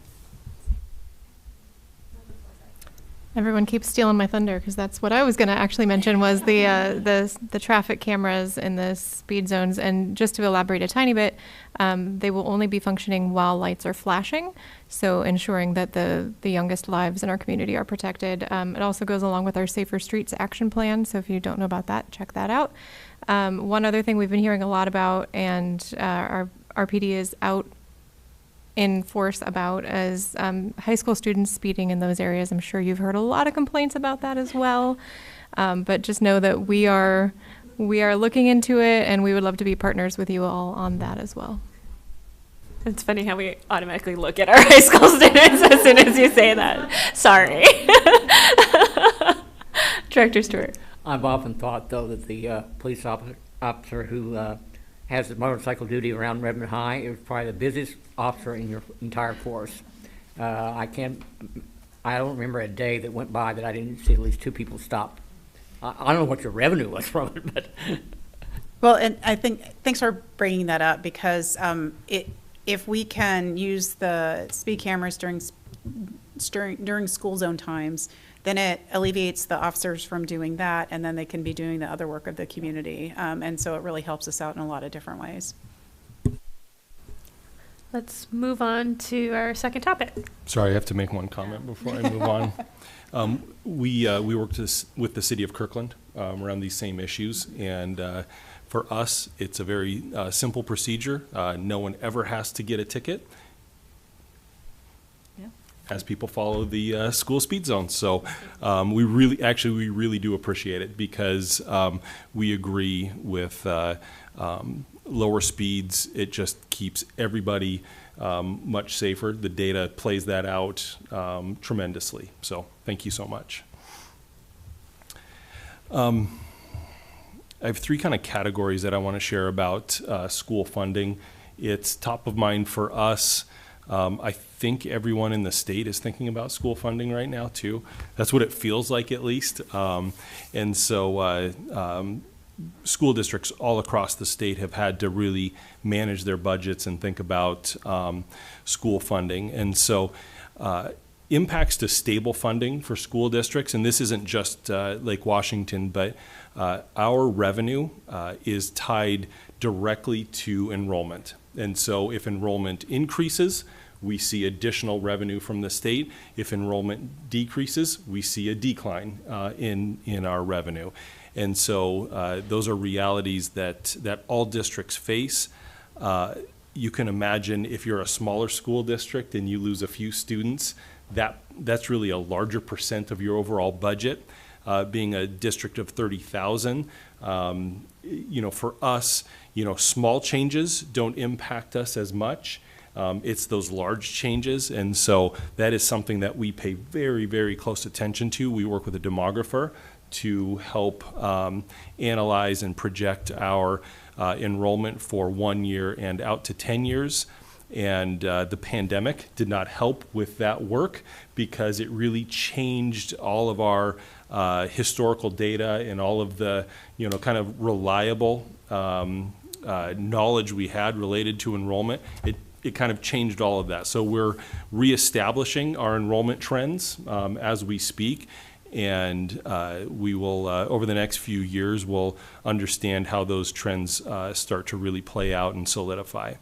Everyone keeps stealing my thunder, because that's what I was going to actually mention, was the traffic cameras in the speed zones. And just to elaborate a tiny bit, they will only be functioning while lights are flashing, so ensuring that the youngest lives in our community are protected. It also goes along with our Safer Streets action plan, so if you don't know about that, check that out. One other thing we've been hearing a lot about, and our PD is out in force about, is high school students speeding in those areas. I'm sure you've heard a lot of complaints about that as well, but just know that we are looking into it, and we would love to be partners with you all on that as well. It's funny how we automatically look at our high school students as soon as you say that. Sorry. Director Stewart. I've often thought, though, that the police officer who has the motorcycle duty around Redmond High is probably the busiest officer in your entire force. I don't remember a day that went by that I didn't see at least 2 people stop. I don't know what your revenue was from it, but. Well, and I think, thanks for bringing that up, because if we can use the speed cameras during school zone times, then it alleviates the officers from doing that, and then they can be doing the other work of the community. And so it really helps us out in a lot of different ways. Let's move on to our second topic. Sorry, I have to make one comment before I move on. We worked with the city of Kirkland around these same issues, and for us, it's a very simple procedure. No one ever has to get a ticket, as people follow the school speed zones. So we really do appreciate it, because we agree with lower speeds. It just keeps everybody much safer. The data plays that out tremendously. So thank you so much. I have 3 kind of categories that I want to share about school funding. It's top of mind for us. I think everyone in the state is thinking about school funding right now too. That's what it feels like, at least. And so school districts all across the state have had to really manage their budgets and think about school funding. And so impacts to stable funding for school districts, and this isn't just Lake Washington, but our revenue is tied directly to enrollment. And so if enrollment increases, we see additional revenue from the state. If enrollment decreases, we see a decline in our revenue. And so those are realities that all districts face. You can imagine if you're a smaller school district and you lose a few students, that's really a larger percent of your overall budget. Being a district of 30,000, for us, small changes don't impact us as much. It's those large changes, and so that is something that we pay very, very close attention to. We work with a demographer to help analyze and project our enrollment for 1 year and out to 10 years. And the pandemic did not help with that work, because it really changed all of our historical data and all of the kind of reliable knowledge we had related to enrollment. It kind of changed all of that. So we're reestablishing our enrollment trends as we speak, and we will, over the next few years, we'll understand how those trends start to really play out and solidify.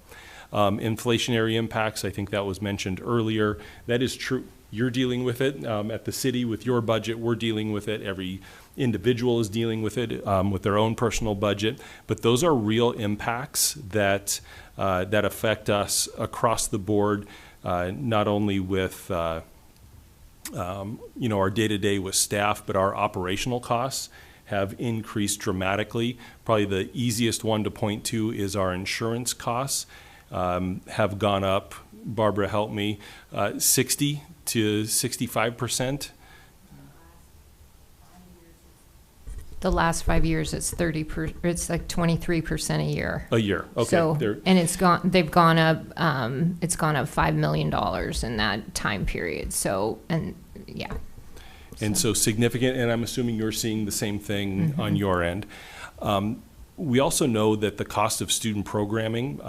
Inflationary impacts, I think that was mentioned earlier. That is true. You're dealing with it at the city with your budget. We're dealing with it. Every individual is dealing with it with their own personal budget. But those are real impacts that that affect us across the board, not only with our day-to-day with staff, but our operational costs have increased dramatically. Probably the easiest one to point to is our insurance costs have gone up. Barbara, help me, 60 to 65%. The last 5 years, it's it's like 23% a year. A year, okay. So, and they've gone up, it's gone up $5 million in that time period. So, and yeah. And so significant, and I'm assuming you're seeing the same thing on your end. We also know that the cost of student programming,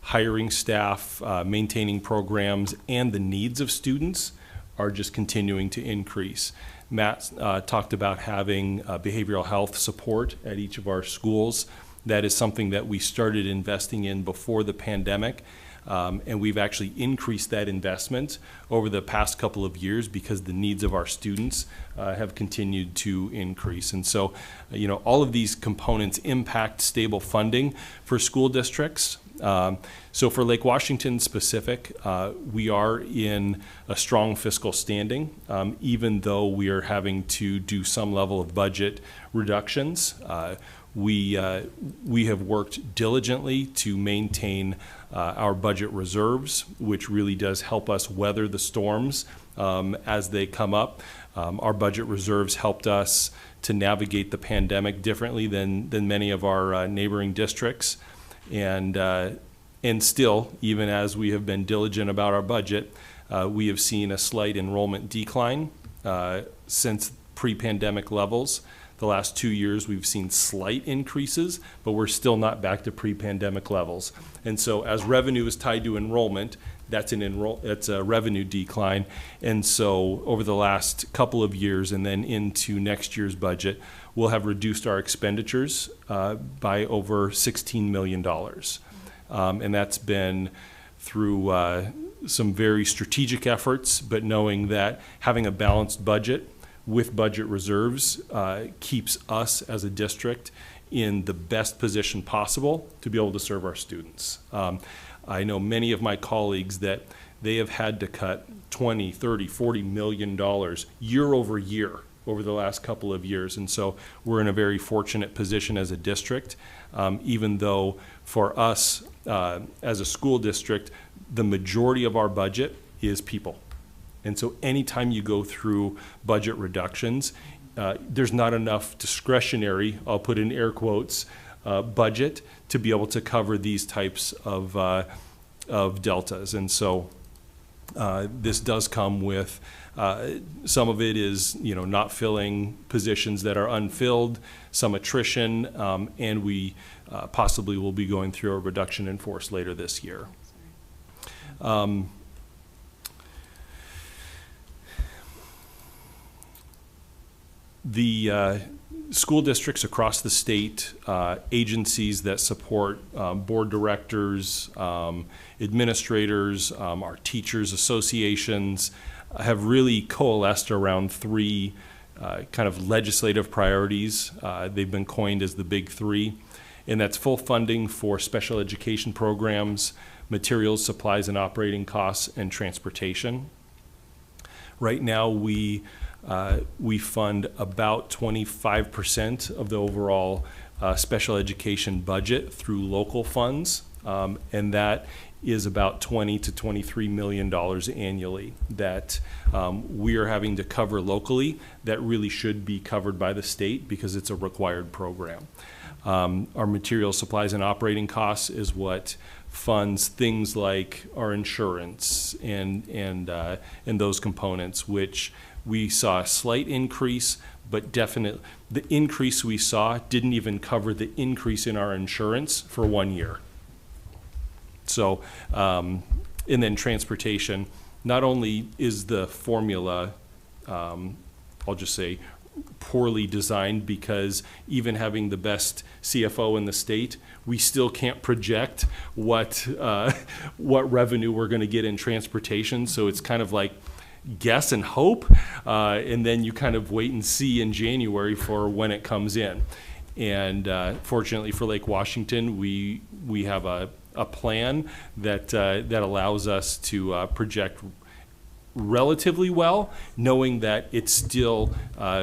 hiring staff, maintaining programs, and the needs of students are just continuing to increase. Matt talked about having behavioral health support at each of our schools. That is something that we started investing in before the pandemic. And we've actually increased that investment over the past couple of years because the needs of our students have continued to increase. And so, all of these components impact stable funding for school districts. So for Lake Washington specific, we are in a strong fiscal standing, even though we are having to do some level of budget reductions. We have worked diligently to maintain our budget reserves, which really does help us weather the storms as they come up. Our budget reserves helped us to navigate the pandemic differently than many of our neighboring districts. And still, even as we have been diligent about our budget, we have seen a slight enrollment decline since pre-pandemic levels. The last 2 years, we've seen slight increases, but we're still not back to pre-pandemic levels. And so as revenue is tied to enrollment, that's a revenue decline. And so over the last couple of years and then into next year's budget, we'll have reduced our expenditures by over $16 million. And that's been through some very strategic efforts, but knowing that having a balanced budget with budget reserves keeps us as a district in the best position possible to be able to serve our students. I know many of my colleagues that they have had to cut $20, $30, $40 million year over year over the last couple of years. And so we're in a very fortunate position as a district, even though for us as a school district, the majority of our budget is people. And so anytime you go through budget reductions, there's not enough discretionary, I'll put in air quotes, budget to be able to cover these types of deltas. And so this does come with, some of it is, not filling positions that are unfilled, some attrition, and we possibly will be going through a reduction in force later this year. The school districts across the state, agencies that support board directors, administrators, our teachers associations have really coalesced around three kind of legislative priorities. They've been coined as the big three, and that's full funding for special education programs, materials, supplies, and operating costs, and transportation. Right now, we fund about 25% of the overall special education budget through local funds, and that is about $20 to $23 million annually that we are having to cover locally that really should be covered by the state because it's a required program. Our materials, supplies, and operating costs is what funds things like our insurance and those components, which we saw a slight increase, but definitely the increase we saw didn't even cover the increase in our insurance for 1 year. So, and then transportation, not only is the formula, I'll just say, poorly designed, because even having the best CFO in the state, we still can't project what revenue we're going to get in transportation. So it's kind of like guess and hope, and then you kind of wait and see in January for when it comes in. And fortunately for Lake Washington, we have a plan that allows us to project relatively well, knowing that it's still,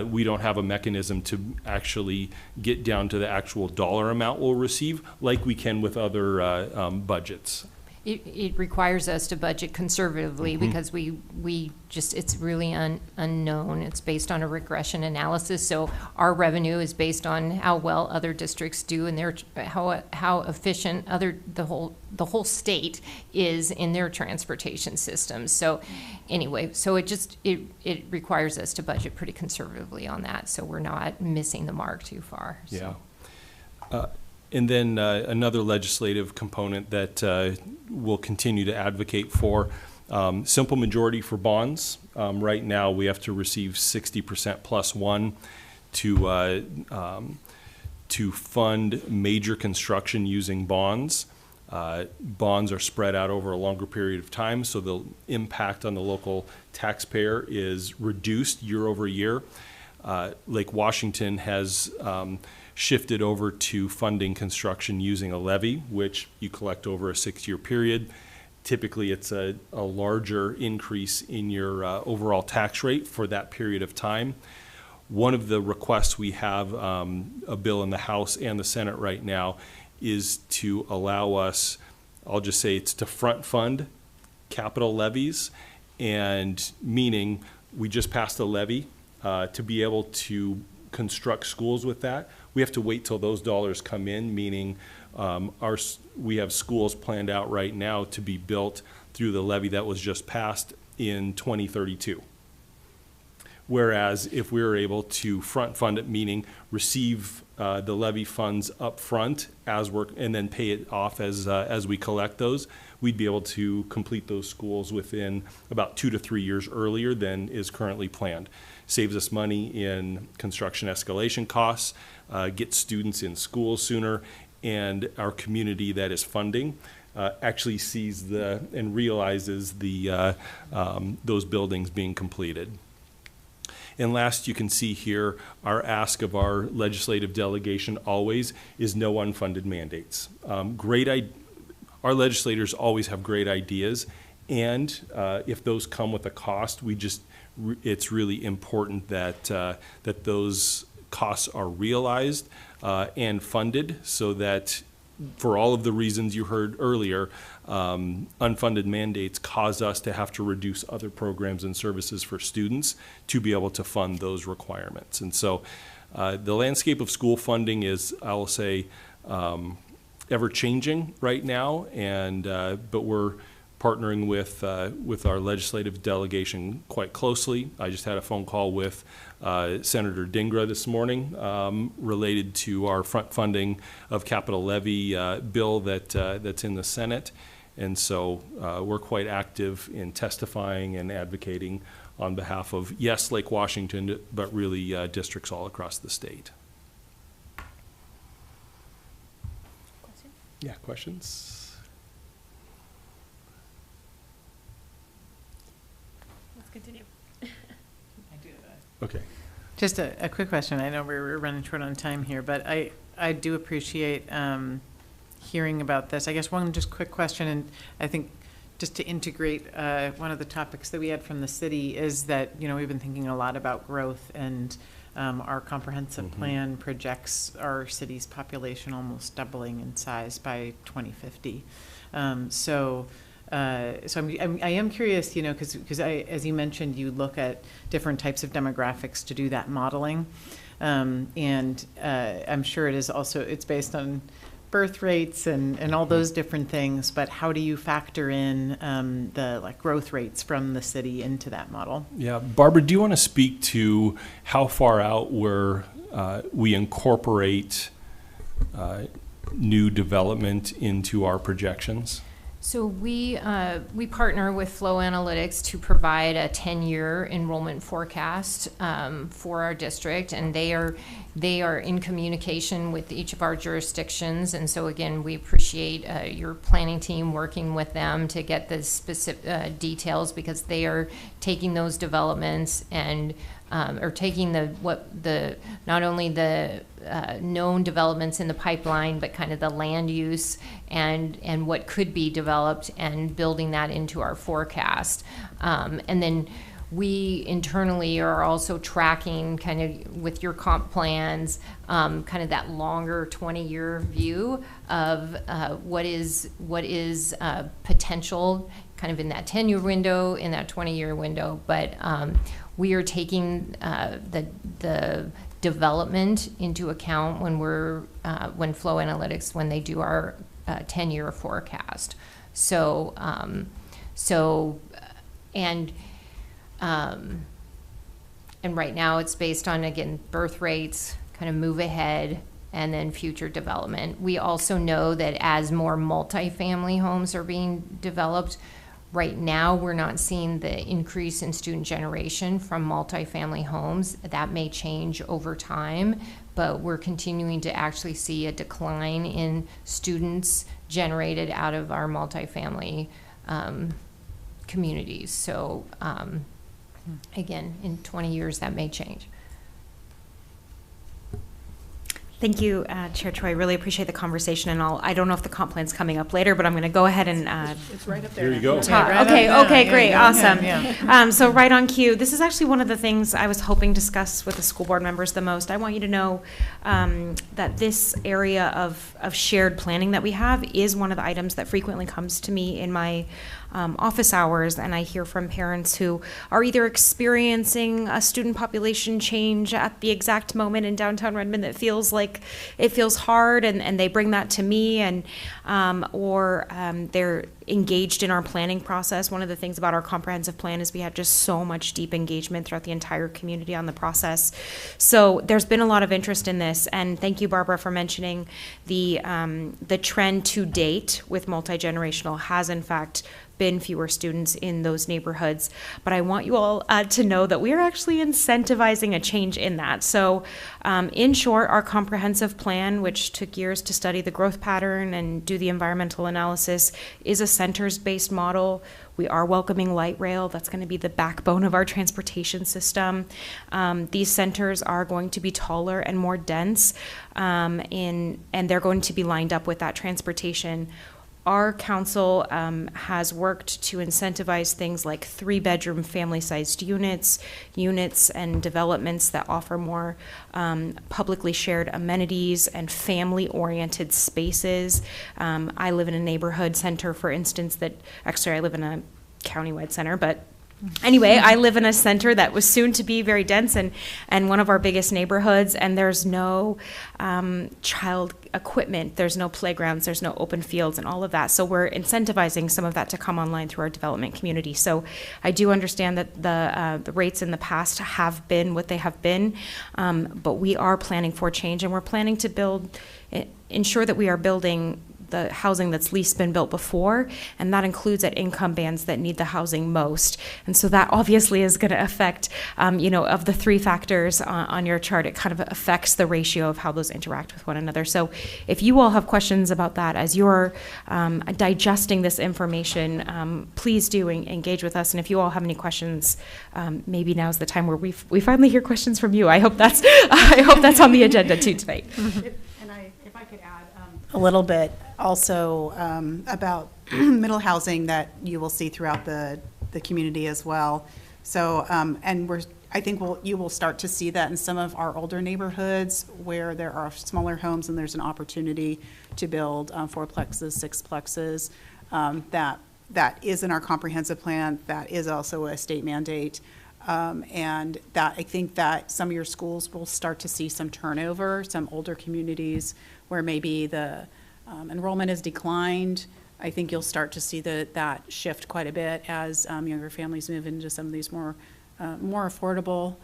we don't have a mechanism to actually get down to the actual dollar amount we'll receive like we can with other budgets. It requires us to budget conservatively because we just, it's really unknown. It's based on a regression analysis. So our revenue is based on how well other districts do and how efficient the whole state is in their transportation systems. So anyway, so it requires us to budget pretty conservatively on that. So we're not missing the mark too far. So. Yeah. And then another legislative component that we'll continue to advocate for, simple majority for bonds. Right now, we have to receive 60% plus one to fund major construction using bonds. Bonds are spread out over a longer period of time, so the impact on the local taxpayer is reduced year over year. Lake Washington has shifted over to funding construction using a levy, which you collect over a 6-year period. Typically, it's a larger increase in your overall tax rate for that period of time. One of the requests we have, a bill in the House and the Senate right now, is to allow us, I'll just say it's to front fund capital levies, and meaning we just passed a levy to be able to construct schools with that. We have to wait till those dollars come in, meaning we have schools planned out right now to be built through the levy that was just passed in 2032. Whereas if we were able to front fund it, meaning receive the levy funds up front and then pay it off as we collect those, we'd be able to complete those schools within about 2 to 3 years earlier than is currently planned. Saves us money in construction escalation costs, gets students in school sooner, and our community that is funding actually sees and realizes those buildings being completed. And last, you can see here our ask of our legislative delegation always is no unfunded mandates. Our legislators always have great ideas, and if those come with a cost, it's really important that those costs are realized and funded, so that for all of the reasons you heard earlier, unfunded mandates cause us to have to reduce other programs and services for students to be able to fund those requirements. And so the landscape of school funding is, I will say, ever changing right now, and but we're partnering with our legislative delegation quite closely. I just had a phone call with Senator Dingra this morning related to our front funding of capital levy bill that's in the Senate. And so we're quite active in testifying and advocating on behalf of, yes, Lake Washington, but really districts all across the state. Yeah, questions? Continue. Okay. Just a quick question. I know we're running short on time here, but I do appreciate hearing about this. I guess one just quick question, and I think just to integrate one of the topics that we had from the city is that, we've been thinking a lot about growth, and our comprehensive plan projects our city's population almost doubling in size by 2050. So I am curious, because as you mentioned, you look at different types of demographics to do that modeling, and I'm sure it's based on birth rates and all those different things. But how do you factor in the growth rates from the city into that model? Yeah, Barbara, do you want to speak to how far out we incorporate new development into our projections? So we partner with Flow Analytics to provide a 10-year enrollment forecast for our district, and they are in communication with each of our jurisdictions. And so again, we appreciate your planning team working with them to get the specific details, because they are taking those developments and or taking not only the known developments in the pipeline, but kind of the land use and what could be developed, and building that into our forecast. And then we internally are also tracking, kind of with your comp plans, kind of that longer 20-year view of what is potential kind of in that 10-year window, in that 20-year window. But we are taking the development into account when when Flow Analytics, when they do our 10-year forecast. So and right now it's based on, again, birth rates, kind of move ahead, and then future development. We also know that as more multifamily homes are being developed, right now we're not seeing the increase in student generation from multifamily homes. That may change over time, but we're continuing to actually see a decline in students generated out of our multifamily communities. So again, in 20 years, that may change. Thank you, Chair Choi. I really appreciate the conversation, and I don't know if the comp plan's coming up later, but I'm going to go ahead and it's right up there. Here you go. Okay, great, yeah, awesome. yeah. So right on cue. This is actually one of the things I was hoping to discuss with the school board members the most. I want you to know that this area of shared planning that we have is one of the items that frequently comes to me in my office hours, and I hear from parents who are either experiencing a student population change at the exact moment in downtown Redmond that feels like it feels hard, and they bring that to me, and or they're engaged in our planning process. One of the things about our comprehensive plan is we have just so much deep engagement throughout the entire community on the process. So there's been a lot of interest in this, and thank you, Barbara, for mentioning the trend to date with multi-generational has in fact been fewer students in those neighborhoods. But I want you all to know that we are actually incentivizing a change in that. So in short, our comprehensive plan, which took years to study the growth pattern and do the environmental analysis, is a centers-based model. We are welcoming light rail. That's going to be the backbone of our transportation system. These centers are going to be taller and more dense, and they're going to be lined up with that transportation. Our council has worked to incentivize things like 3-bedroom family-sized units and developments that offer more publicly shared amenities and family-oriented spaces. I live in a neighborhood center, for instance, I live in a countywide center, but anyway, I live in a center that was soon to be very dense and one of our biggest neighborhoods, and there's no child equipment, there's no playgrounds, there's no open fields and all of that. So we're incentivizing some of that to come online through our development community. So I do understand that the rates in the past have been what they have been, but we are planning for change, and we're planning to ensure that we are building the housing that's least been built before, and that includes at income bands that need the housing most. And so that obviously is going to affect, of the 3 factors on your chart, it kind of affects the ratio of how those interact with one another. So if you all have questions about that as you're digesting this information, please do engage with us. And if you all have any questions, maybe now's the time where we finally hear questions from you. I hope that's on the agenda too tonight. If I could add a little bit also about middle housing that you will see throughout the community as well. So, I think you will start to see that in some of our older neighborhoods where there are smaller homes and there's an opportunity to build 4-plexes, 6-plexes. That is in our comprehensive plan. That is also a state mandate. And that I think that some of your schools will start to see some turnover, some older communities where maybe the enrollment has declined. I think you'll start to see that shift quite a bit as younger families move into some of these more affordable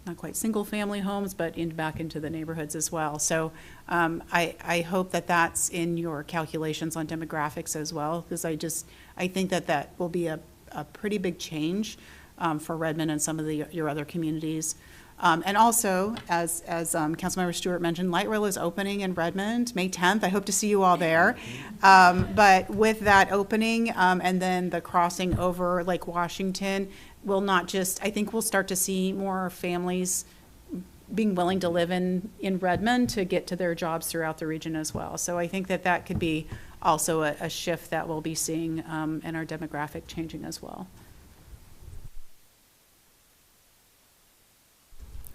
not quite single-family homes, but back into the neighborhoods as well. So I hope that that's in your calculations on demographics as well, because I think that will be a pretty big change for Redmond and some of your other communities. And also, as Councilmember Stewart mentioned, Light Rail is opening in Redmond, May 10th. I hope to see you all there. But with that opening and then the crossing over Lake Washington, I think we'll start to see more families being willing to live in Redmond to get to their jobs throughout the region as well. So I think that could be also a shift that we'll be seeing in our demographic changing as well.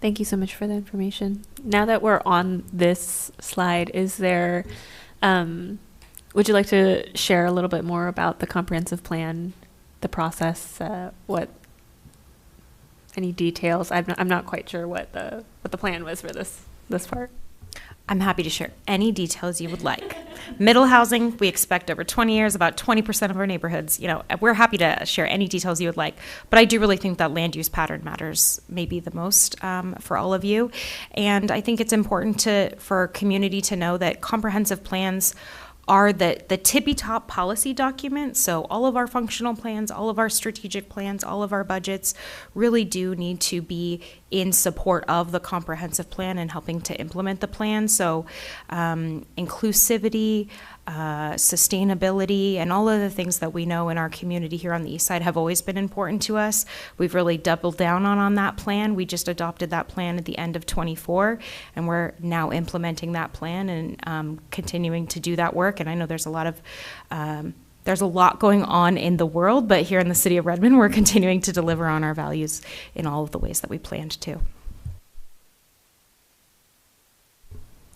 Thank you so much for the information. Now that we're on this slide, would you like to share a little bit more about the comprehensive plan, the process, any details? I'm not quite sure what the plan was for this part. I'm happy to share any details you would like. Middle housing, we expect over 20 years, about 20% of our neighborhoods. We're happy to share any details you would like, but I do really think that land use pattern matters maybe the most for all of you. And I think it's important for our community to know that comprehensive plans are the tippy-top policy document. So all of our functional plans, all of our strategic plans, all of our budgets really do need to be in support of the comprehensive plan and helping to implement the plan. So inclusivity, sustainability, and all of the things that we know in our community here on the East Side have always been important to us. We've really doubled down on that plan. We just adopted that plan at the end of '24, and we're now implementing that plan and continuing to do that work. And I know there's a lot going on in the world, but here in the city of Redmond, we're continuing to deliver on our values in all of the ways that we planned to.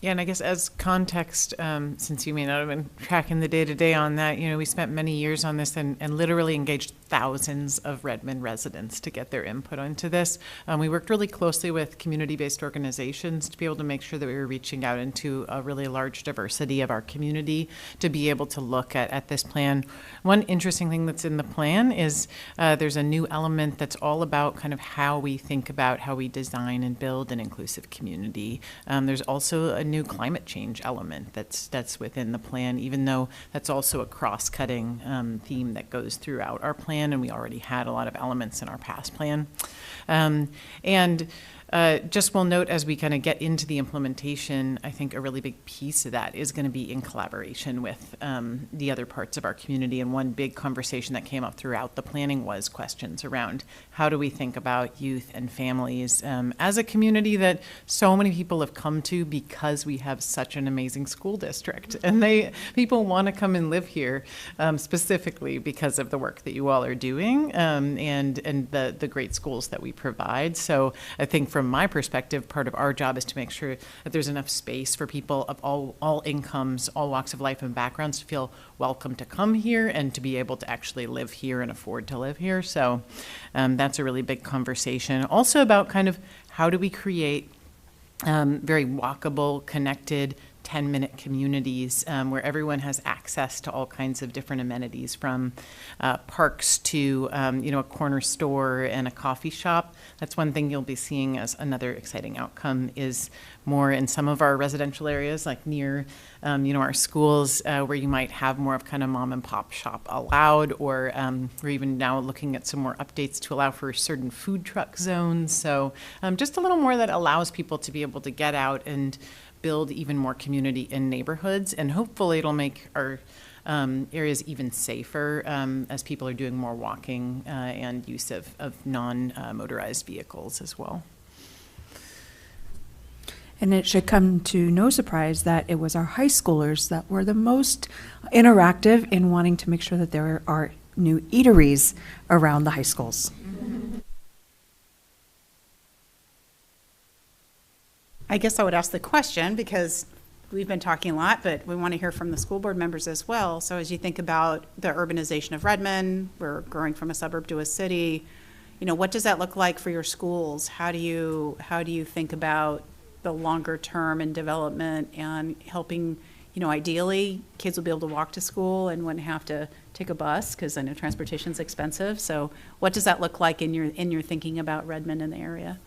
Yeah, and I guess as context, since you may not have been tracking the day-to-day on that, we spent many years on this and literally engaged thousands of Redmond residents to get their input onto this. We worked really closely with community-based organizations to be able to make sure that we were reaching out into a really large diversity of our community to be able to look at this plan. One interesting thing that's in the plan is there's a new element that's all about kind of how we think about how we design and build an inclusive community. There's also a new climate change element that's within the plan, even though that's also a cross-cutting theme that goes throughout our plan, and we already had a lot of elements in our past plan. Just will note as we kind of get into the implementation, I think a really big piece of that is going to be in collaboration with the other parts of our community. And one big conversation that came up throughout the planning was questions around how do we think about youth and families as a community that so many people have come to because we have such an amazing school district. And people want to come and live here specifically because of the work that you all are doing and the great schools that we provide. So I think from my perspective, part of our job is to make sure that there's enough space for people of all incomes, all walks of life and backgrounds to feel welcome to come here and to be able to actually live here and afford to live here. So that's a really big conversation. Also about kind of how do we create very walkable, connected, 10-minute communities where everyone has access to all kinds of different amenities, from parks to a corner store and a coffee shop. That's one thing you'll be seeing as another exciting outcome is more in some of our residential areas, like near our schools, where you might have more of kind of mom and pop shop allowed, or we're even now looking at some more updates to allow for certain food truck zones. So just a little more that allows people to be able to get out and build even more community in neighborhoods, and hopefully it'll make our areas even safer as people are doing more walking and use of non-motorized vehicles as well. And it should come to no surprise that it was our high schoolers that were the most interactive in wanting to make sure that there are new eateries around the high schools. I guess I would ask the question, because we've been talking a lot, but we want to hear from the school board members as well. So as you think about the urbanization of Redmond, we're growing from a suburb to a city, what does that look like for your schools? How do you think about the longer term and development and helping, ideally kids will be able to walk to school and wouldn't have to take a bus, because I know transportation is expensive. So what does that look like in your thinking about Redmond and the area?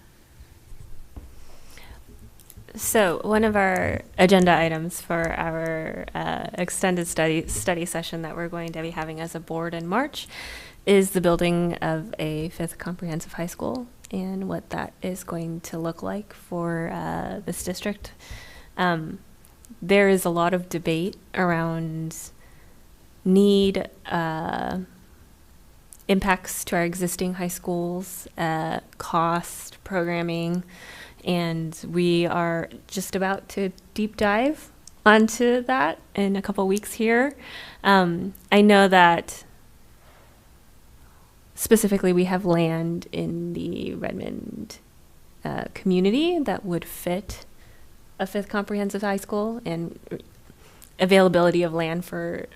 So one of our agenda items for our extended study session that we're going to be having as a board in March is the building of a fifth comprehensive high school and what that is going to look like for this district. There is a lot of debate around need, impacts to our existing high schools, cost, programming, and we are just about to deep dive onto that in a couple weeks here. I know that specifically we have land in the Redmond community that would fit a fifth comprehensive high school, and availability of land for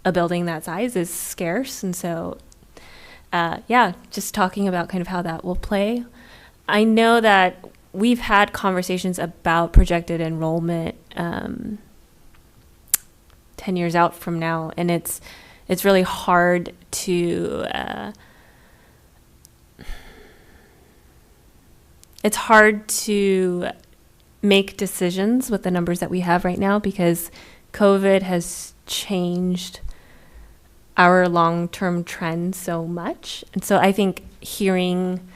a building that size is scarce. And so, just talking about kind of how that will play. I know that we've had conversations about projected enrollment 10 years out from now, and it's really hard to make decisions with the numbers that we have right now because COVID has changed our long-term trend so much. And so I think hearing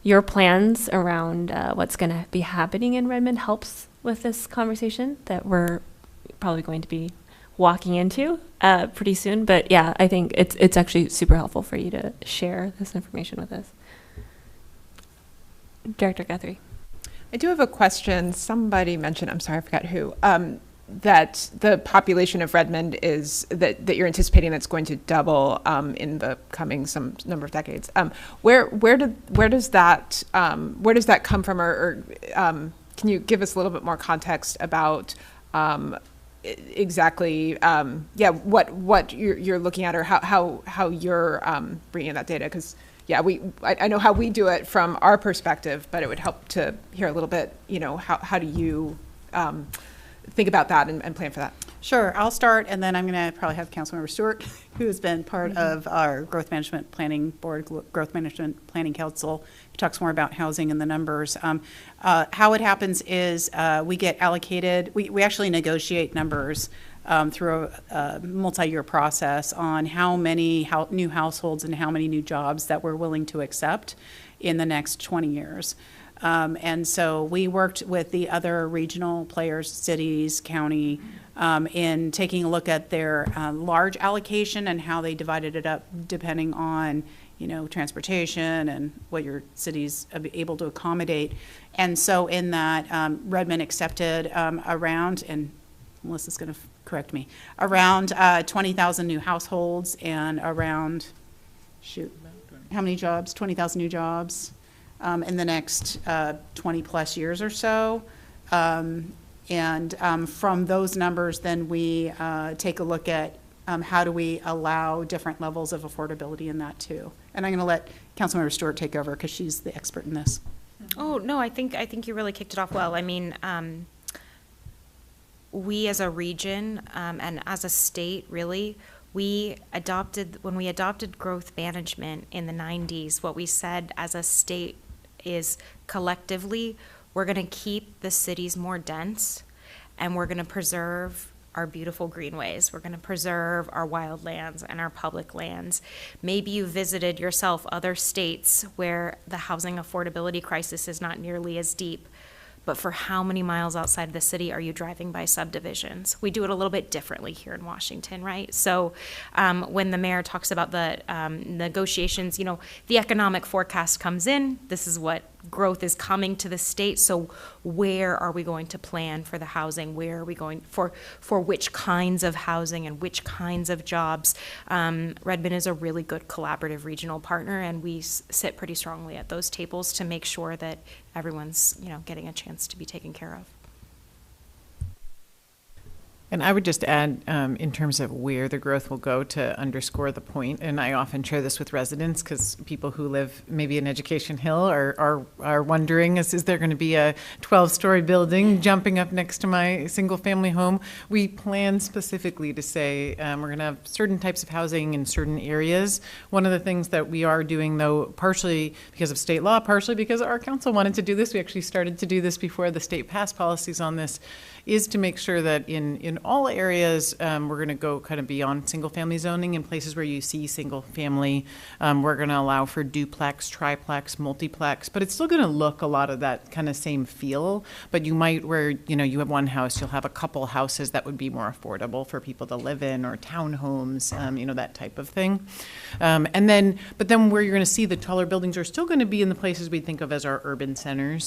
your plans around what's going to be happening in Redmond helps with this conversation that we're probably going to be walking into pretty soon. But yeah, I think it's actually super helpful for you to share this information with us. Director Guthrie. I do have a question. Somebody mentioned, I'm sorry, I forgot who, that the population of Redmond is that you're anticipating that's going to double in the coming some number of decades. Where does that come from, or can you give us a little bit more context about exactly what you're looking at, or how you're bringing in that data? Because I know how we do it from our perspective, but it would help to hear a little bit. How do you think about that and plan for that? Sure, I'll start, and then I'm going to probably have Councilmember Stewart, who has been part of our Growth Management Planning Board, Growth Management Planning Council, who talks more about housing and the numbers. How it happens is we get allocated, we actually negotiate numbers through a multi-year process on how many new households and how many new jobs that we're willing to accept in the next 20 years. And so we worked with the other regional players, cities, county, in taking a look at their large allocation and how they divided it up depending on, transportation and what your city's able to accommodate. And so in that, Redmond accepted around, and Melissa's going to correct me, around 20,000 new households and around, how many jobs? 20,000 new jobs. In the next 20 plus years or so. And from those numbers, then we take a look at how do we allow different levels of affordability in that too. And I'm going to let Councilmember Stewart take over because she's the expert in this. Oh, no, I think you really kicked it off well. I mean, we as a region and as a state, really, when we adopted growth management in the 90s, what we said as a state is collectively, we're going to keep the cities more dense, and we're going to preserve our beautiful greenways. We're going to preserve our wild lands and our public lands. Maybe you visited yourself other states where the housing affordability crisis is not nearly as deep, but for how many miles outside the city are you driving by subdivisions? We do it a little bit differently here in Washington, right? So when the mayor talks about the negotiations, the economic forecast comes in. This is what growth is coming to the state. So where are we going to plan for the housing? Where are we going for which kinds of housing and which kinds of jobs? Redmond is a really good collaborative regional partner, and we sit pretty strongly at those tables to make sure that everyone's getting a chance to be taken care of. And I would just add, in terms of where the growth will go, to underscore the point, and I often share this with residents because people who live maybe in Education Hill are wondering, is there going to be a 12-story building jumping up next to my single-family home? We plan specifically to say we're going to have certain types of housing in certain areas. One of the things that we are doing, though, partially because of state law, partially because our council wanted to do this, we actually started to do this before the state passed policies on this, is to make sure that in all areas, we're going to go kind of beyond single-family zoning. In places where you see single-family, we're going to allow for duplex, triplex, multiplex, but it's still going to look a lot of that kind of same feel. But you might, where you have one house, you'll have a couple houses that would be more affordable for people to live in, or townhomes, that type of thing. But then where you're going to see the taller buildings are still going to be in the places we think of as our urban centers,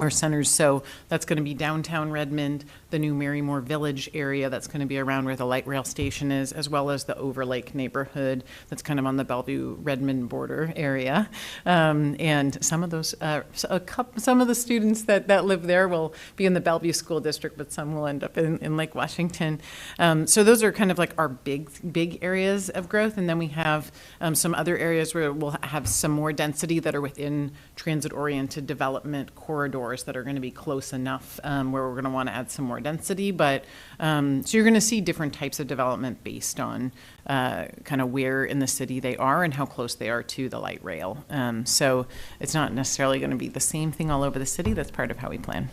or centers. So that's going to be downtown Redmond, the new Marymore Village area that's going to be around where the light rail station is, as well as the Overlake neighborhood that's kind of on the Bellevue-Redmond border area. And some of those, some of the students that live there will be in the Bellevue School District, but some will end up in Lake Washington. So those are kind of like our big areas of growth. And then we have some other areas where we'll have some more density that are within transit-oriented development corridors that are going to be close enough where we're going to want to add some more density. But so you're going to see different types of development based on kind of where in the city they are and how close they are to the light rail. So it's not necessarily going to be the same thing all over the city. That's part of how we plan.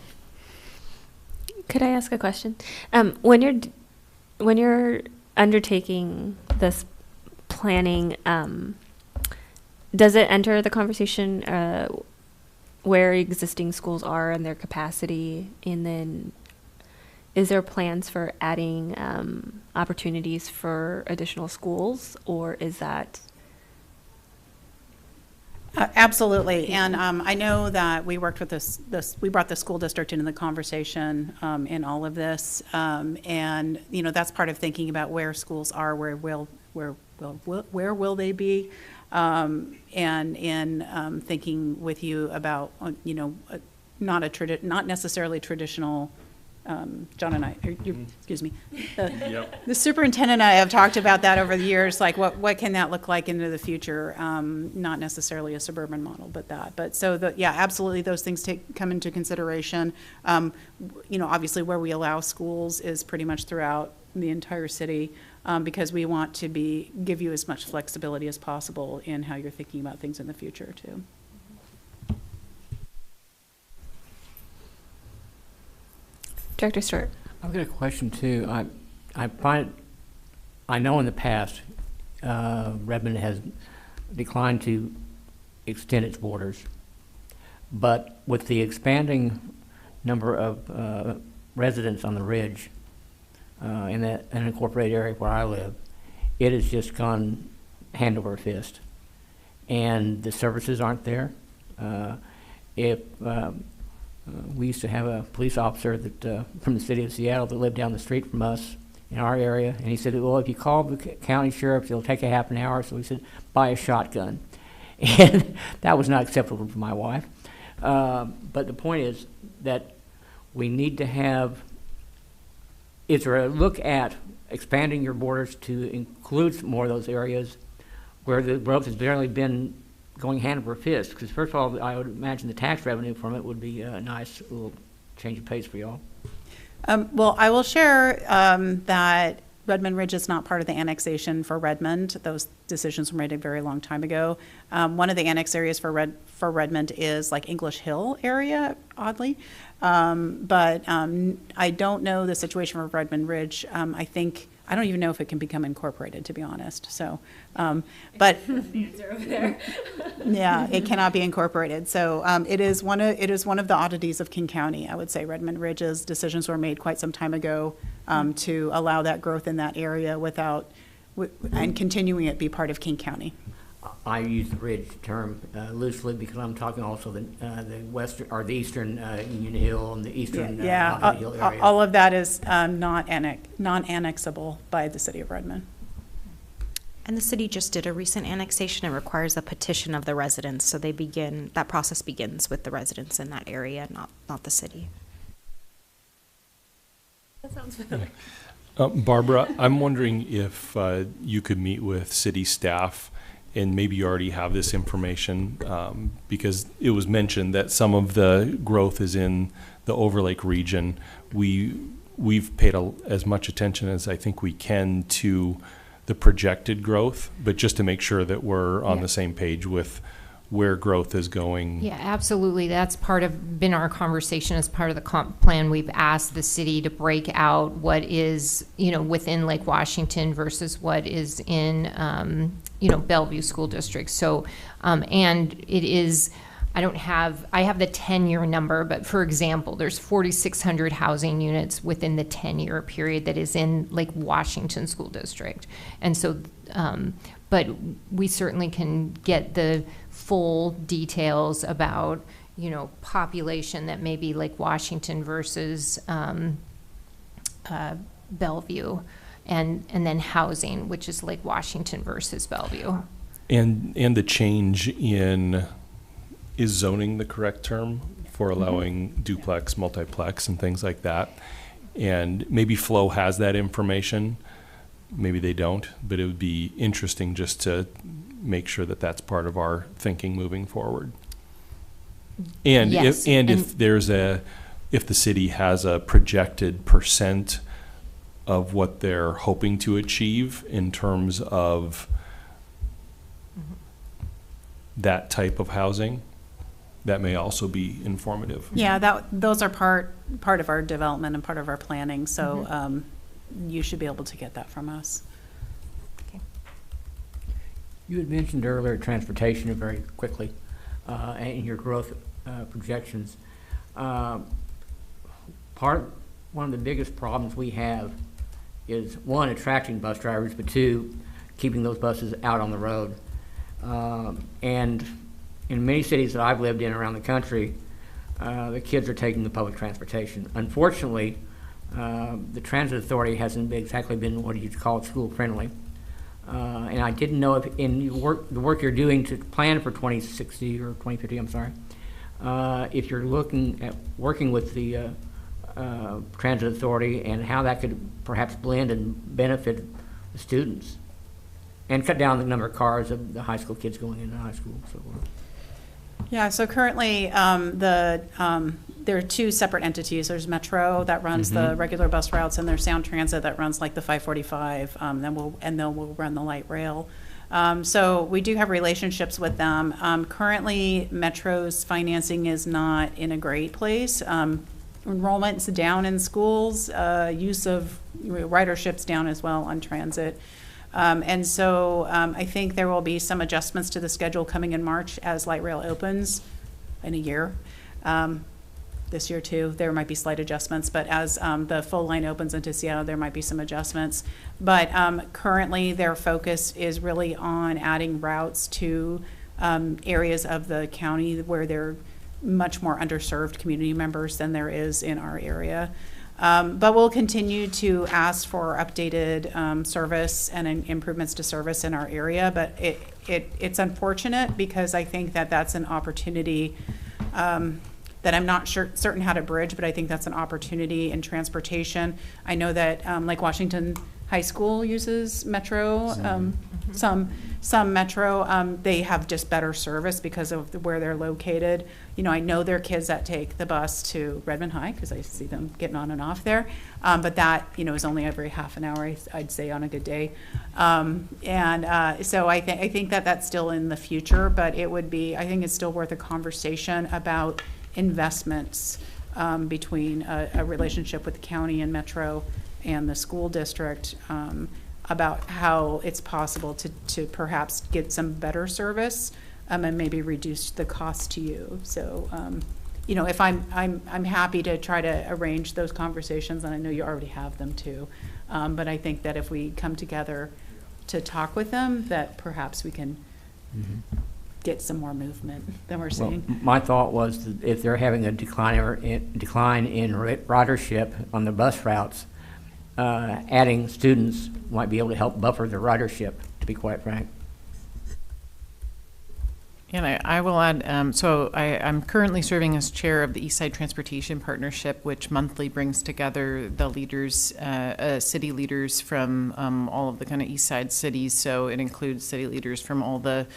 Could I ask a question? When you're undertaking this planning, does it enter the conversation where existing schools are and their capacity, and then is there plans for adding opportunities for additional schools, or is that? Absolutely, and I know that we worked with we brought the school district into the conversation in all of this, and that's part of thinking about where schools are, where will they be, and in thinking with you about not necessarily traditional. John and I, excuse me, the superintendent and I have talked about that over the years, like what can that look like into the future, not necessarily a suburban model, but so absolutely those things come into consideration. Obviously where we allow schools is pretty much throughout the entire city, because we want to give you as much flexibility as possible in how you're thinking about things in the future too. Director Stewart. I've got a question too. I know in the past Redmond has declined to extend its borders, but with the expanding number of residents on the ridge in that unincorporated area where I live, it has just gone hand over fist, and the services aren't there. We used to have a police officer that from the city of Seattle that lived down the street from us in our area, and he said, well, if you call the county sheriff, it'll take a half an hour. So he said, buy a shotgun. And that was not acceptable to my wife. But the point is that we need to have, is there a look at expanding your borders to include more of those areas where the growth has generally been going hand over fist? Because first of all, I would imagine the tax revenue from it would be a nice little change of pace for y'all. Well, I will share that Redmond Ridge is not part of the annexation for Redmond. Those decisions were made a very long time ago. One of the annex areas for Redmond is like English Hill area, oddly. But I don't know the situation for Redmond Ridge. I don't even know if it can become incorporated, to be honest. So, but yeah, it cannot be incorporated. So it is one of the oddities of King County. I would say Redmond Ridge's decisions were made quite some time ago to allow that growth in that area and continuing it be part of King County. I use the ridge term loosely because I'm talking also the western or the eastern Union Hill and the eastern Mountain Hill area. All of that is non-annexable by the city of Redmond. And the city just did a recent annexation. It requires a petition of the residents, so that process begins with the residents in that area, not the city. That sounds familiar. Barbara, I'm wondering if you could meet with city staff, and maybe you already have this information, because it was mentioned that some of the growth is in the Overlake region. We've paid as much attention as I think we can to the projected growth, but just to make sure that we're on the same page with where growth is going. Yeah, absolutely. That's been our conversation as part of the comp plan. We've asked the city to break out what is, within Lake Washington versus what is in, Bellevue School District. So, and it is, I have the 10-year number, but for example, there's 4,600 housing units within the 10-year period that is in Lake Washington School District. And so, but we certainly can get the full details about, population that may be Lake Washington versus Bellevue, and then housing, which is Lake Washington versus Bellevue. And the change in, is zoning the correct term for allowing duplex, multiplex, and things like that? And maybe Flo has that information, maybe they don't, but it would be interesting just to make sure that that's part of our thinking moving forward. And yes. if the city has a projected percent of what they're hoping to achieve in terms of that type of housing, that may also be informative. Yeah, those are part of our development and part of our planning, so you should be able to get that from us. You had mentioned earlier transportation very quickly in your growth projections. One of the biggest problems we have is, one, attracting bus drivers, but two, keeping those buses out on the road. And in many cities that I've lived in around the country, the kids are taking the public transportation. Unfortunately, the transit authority hasn't exactly been what you'd call school friendly. And I didn't know if in the work you're doing to plan for 2060 or 2050, I'm sorry, if you're looking at working with the transit authority and how that could perhaps blend and benefit the students and cut down the number of cars of the high school kids going into high school. So. Yeah, so currently there are two separate entities. There's Metro that runs the regular bus routes, and there's Sound Transit that runs like the 545, then we'll run the light rail. So we do have relationships with them. Currently, Metro's financing is not in a great place. Enrollment's down in schools, use of ridership's down as well on transit. And so I think there will be some adjustments to the schedule coming in March as light rail opens in a year. This year too, there might be slight adjustments, but as the full line opens into Seattle, there might be some adjustments. But currently their focus is really on adding routes to areas of the county where there are much more underserved community members than there is in our area. But we'll continue to ask for updated service and improvements to service in our area. But it's unfortunate because I think that that's an opportunity that I'm not certain how to bridge, but I think that's an opportunity in transportation. I know that Lake Washington High School uses Metro, some Metro. They have just better service because of where they're located. You know, I know there are kids that take the bus to Redmond High because I see them getting on and off there. But that, is only every half an hour, I'd say, on a good day. So I think that that's still in the future, but I think it's still worth a conversation about investments between a relationship with the county and Metro and the school district about how it's possible to perhaps get some better service and maybe reduce the cost to you. So, if I'm happy to try to arrange those conversations, and I know you already have them too. But I think that if we come together to talk with them, that perhaps we can get some more movement than we're seeing. Well, my thought was that if they're having a decline in ridership on the bus routes, adding students might be able to help buffer the ridership, to be quite frank. And I will add, I'm currently serving as chair of the Eastside Transportation Partnership, which monthly brings together the leaders, city leaders from all of the kind of Eastside cities. So it includes city leaders from all the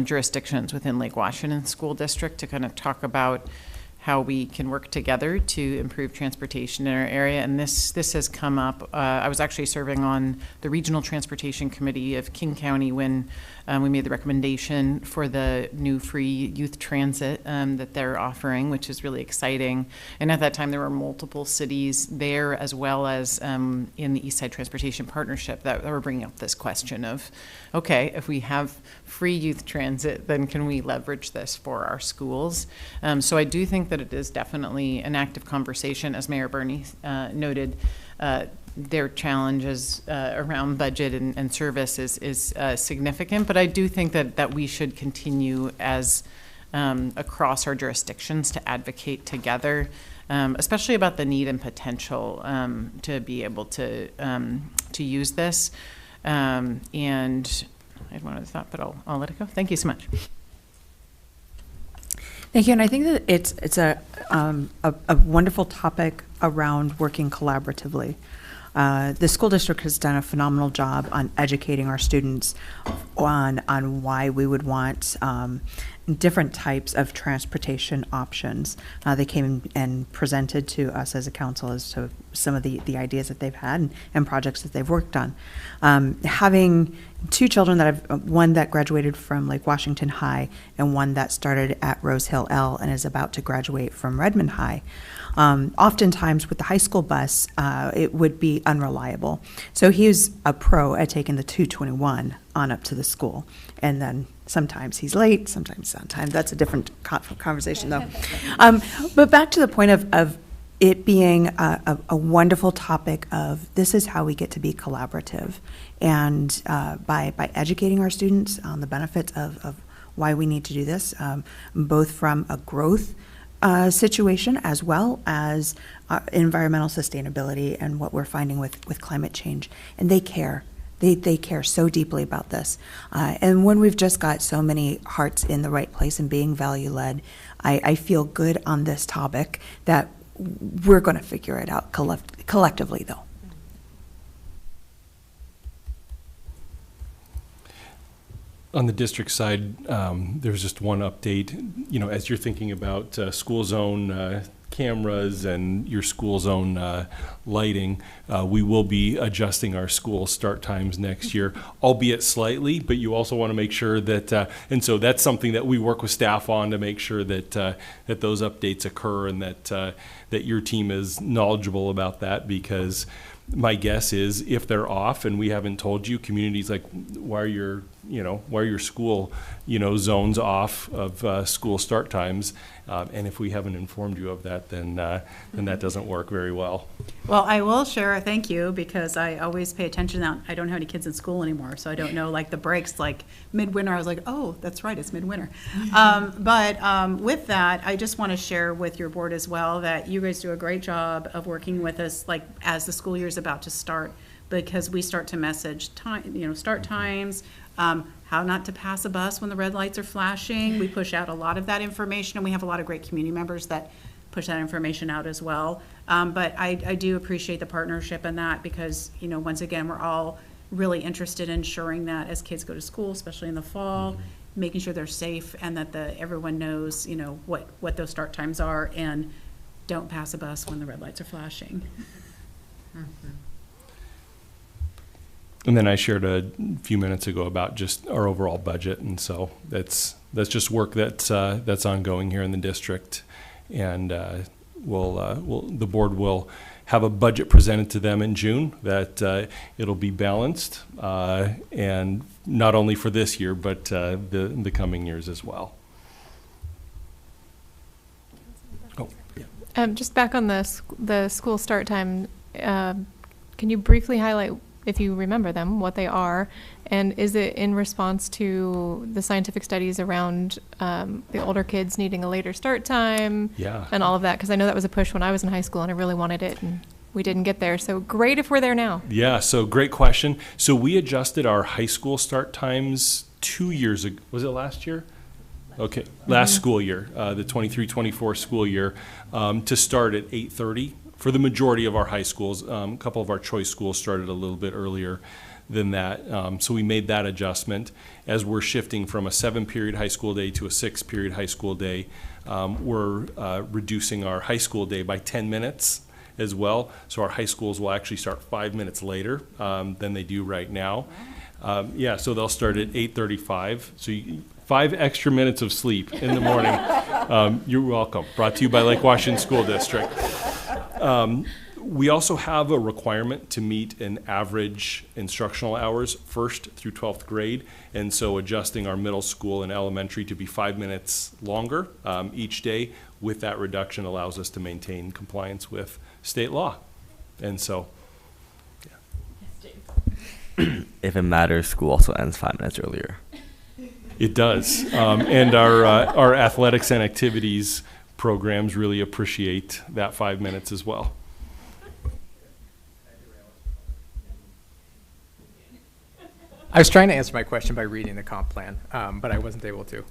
jurisdictions within Lake Washington School District to kind of talk about how we can work together to improve transportation in our area. And this has come up. I was actually serving on the Regional Transportation Committee of King County when we made the recommendation for the new free youth transit that they're offering, which is really exciting. And at that time, there were multiple cities there, as well as in the Eastside Transportation Partnership, that were bringing up this question of, okay, if we have free youth transit, then can we leverage this for our schools? So I do think that it is definitely an active conversation. As Mayor Bernie noted, their challenges around budget and service is significant, but I do think that we should continue as across our jurisdictions to advocate together, especially about the need and potential to be able to use this. And I had one other thought, but I'll let it go. Thank you so much. Thank you, and I think that it's a wonderful topic around working collaboratively. The school district has done a phenomenal job on educating our students on why we would want different types of transportation options. They came and presented to us as a council as to some of the ideas that they've had and projects that they've worked on. Having two children one that graduated from Lake Washington High and one that started at Rose Hill L and is about to graduate from Redmond High. Oftentimes with the high school bus, it would be unreliable. So he was a pro at taking the 221 on up to the school. And then sometimes he's late, sometimes on time. That's a different conversation though. But back to the point of it being a wonderful topic of this is how we get to be collaborative. And by educating our students on the benefits of why we need to do this, both from a growth situation as well as environmental sustainability and what we're finding with climate change. And they care. They care so deeply about this. And when we've just got so many hearts in the right place and being value-led, I feel good on this topic that we're going to figure it out collectively, though. On the district side, there's just one update. You know, as you're thinking about school zone cameras and your school zone lighting, we will be adjusting our school start times next year, albeit slightly, but you also want to make sure that, and so that's something that we work with staff on to make sure that that those updates occur and that that your team is knowledgeable about that, because my guess is if they're off and we haven't told you, communities like, why are your school, zones off of school start times? And if we haven't informed you of that, then that doesn't work very well. Well, I will share a thank you because I always pay attention that I don't have any kids in school anymore, so I don't know like the breaks, like midwinter. I was like, oh, that's right, it's midwinter. But with that, I just want to share with your board as well that you guys do a great job of working with us, like as the school year is about to start, because we start to message time, start times. How not to pass a bus when the red lights are flashing. We push out a lot of that information, and we have a lot of great community members that push that information out as well. But I do appreciate the partnership in that because, once again, we're all really interested in ensuring that as kids go to school, especially in the fall, making sure they're safe and that everyone knows, what those start times are, and don't pass a bus when the red lights are flashing. And then I shared a few minutes ago about just our overall budget, and so that's just work that's ongoing here in the district, and the board will have a budget presented to them in June that it'll be balanced, and not only for this year but the coming years as well. Oh, yeah. Just back on the school start time, can you briefly highlight, if you remember them, what they are, and is it in response to the scientific studies around the older kids needing a later start time and all of that? Because I know that was a push when I was in high school and I really wanted it and we didn't get there. So great if we're there now. Yeah, so great question. So we adjusted our high school start times 2 years ago. Was it last year? Okay, last school year, the 23-24 school year, to start at 8:30 for the majority of our high schools. A couple of our choice schools started a little bit earlier than that, so we made that adjustment. As we're shifting from a 7-period high school day to a 6-period high school day, we're reducing our high school day by 10 minutes as well. So our high schools will actually start 5 minutes later than they do right now. Yeah, so they'll start at 8:35. So 5 extra minutes of sleep in the morning. You're welcome. Brought to you by Lake Washington School District. We also have a requirement to meet an average instructional hours 1st through 12th grade, and so adjusting our middle school and elementary to be 5 minutes longer each day with that reduction allows us to maintain compliance with state law. And so, If it matters, school also ends 5 minutes earlier. it does. And our athletics and activities programs really appreciate that 5 minutes as well. I was trying to answer my question by reading the comp plan, but I wasn't able to.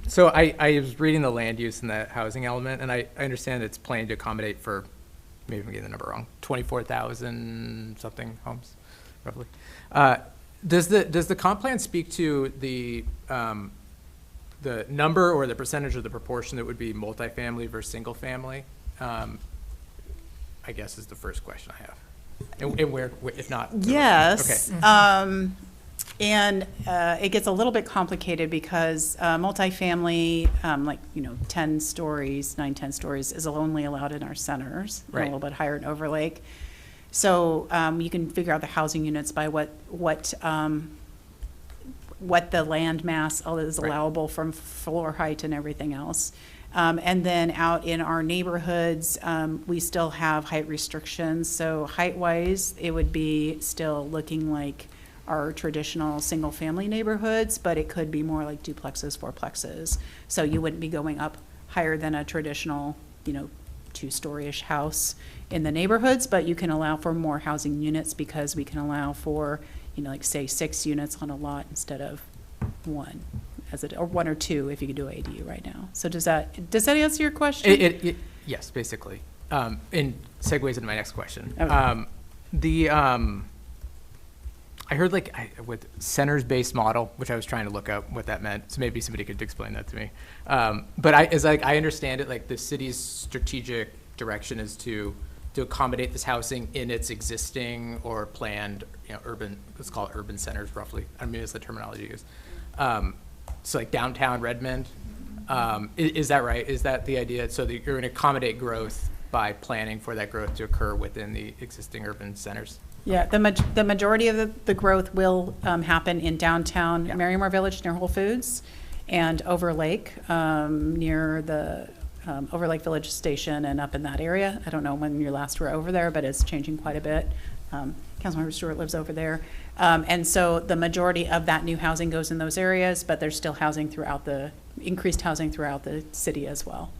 So I was reading the land use and the housing element, and I understand it's planned to accommodate for, maybe I'm getting the number wrong, 24,000 something homes, roughly. Does the comp plan speak to the number or the percentage or the proportion that would be multifamily versus single family? I guess is the first question I have. And where, if not? Yes. Okay. And it gets a little bit complicated because multifamily, like, 10 stories, 9-10 stories is only allowed in our centers, and a little bit higher in Overlake. So you can figure out the housing units by what the land mass is allowable from floor height and everything else. And then out in our neighborhoods, we still have height restrictions. So height-wise, it would be still looking like our traditional single-family neighborhoods, but it could be more like duplexes, fourplexes. So you wouldn't be going up higher than a traditional, 2-story-ish house in the neighborhoods, but you can allow for more housing units because we can allow for, like say 6 units on a lot instead of 1. Or 1 or 2 if you could do ADU right now. So does that answer your question? Yes, basically. And segues into my next question. Okay. I heard with centers-based model, which I was trying to look up what that meant. So maybe somebody could explain that to me. But I understand it, the city's strategic direction is to accommodate this housing in its existing or planned, urban, let's call it urban centers roughly. I mean, it's the terminology used. So like downtown Redmond, is that right? Is that the idea? So that you're going to accommodate growth by planning for that growth to occur within the existing urban centers? Yeah, the majority of the growth will happen in downtown Merriamore Village near Whole Foods, and Overlake near the Overlake Village Station and up in that area. I don't know when you last were over there, but it's changing quite a bit. Councilmember Stewart lives over there. And so the majority of that new housing goes in those areas, but there's still increased housing throughout the city as well.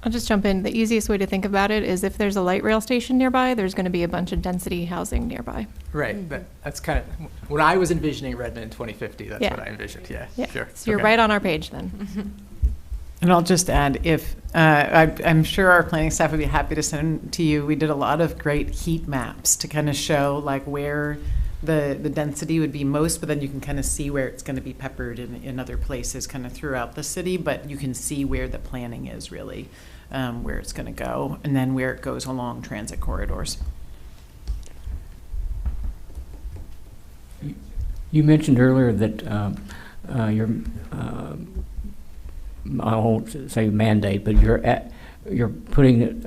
I'll just jump in. The easiest way to think about it is if there's a light rail station nearby, there's going to be a bunch of density housing nearby. Right. That's kind of, when I was envisioning Redmond in 2050, that's what I envisioned. Yeah, sure. So you're right on our page then. And I'll just add, if I'm sure our planning staff would be happy to send to you, we did a lot of great heat maps to kind of show where the density would be most, but then you can kind of see where it's going to be peppered in other places kind of throughout the city, but you can see where the planning is really, where it's going to go, and then where it goes along transit corridors. You mentioned earlier that I won't say mandate, but you're putting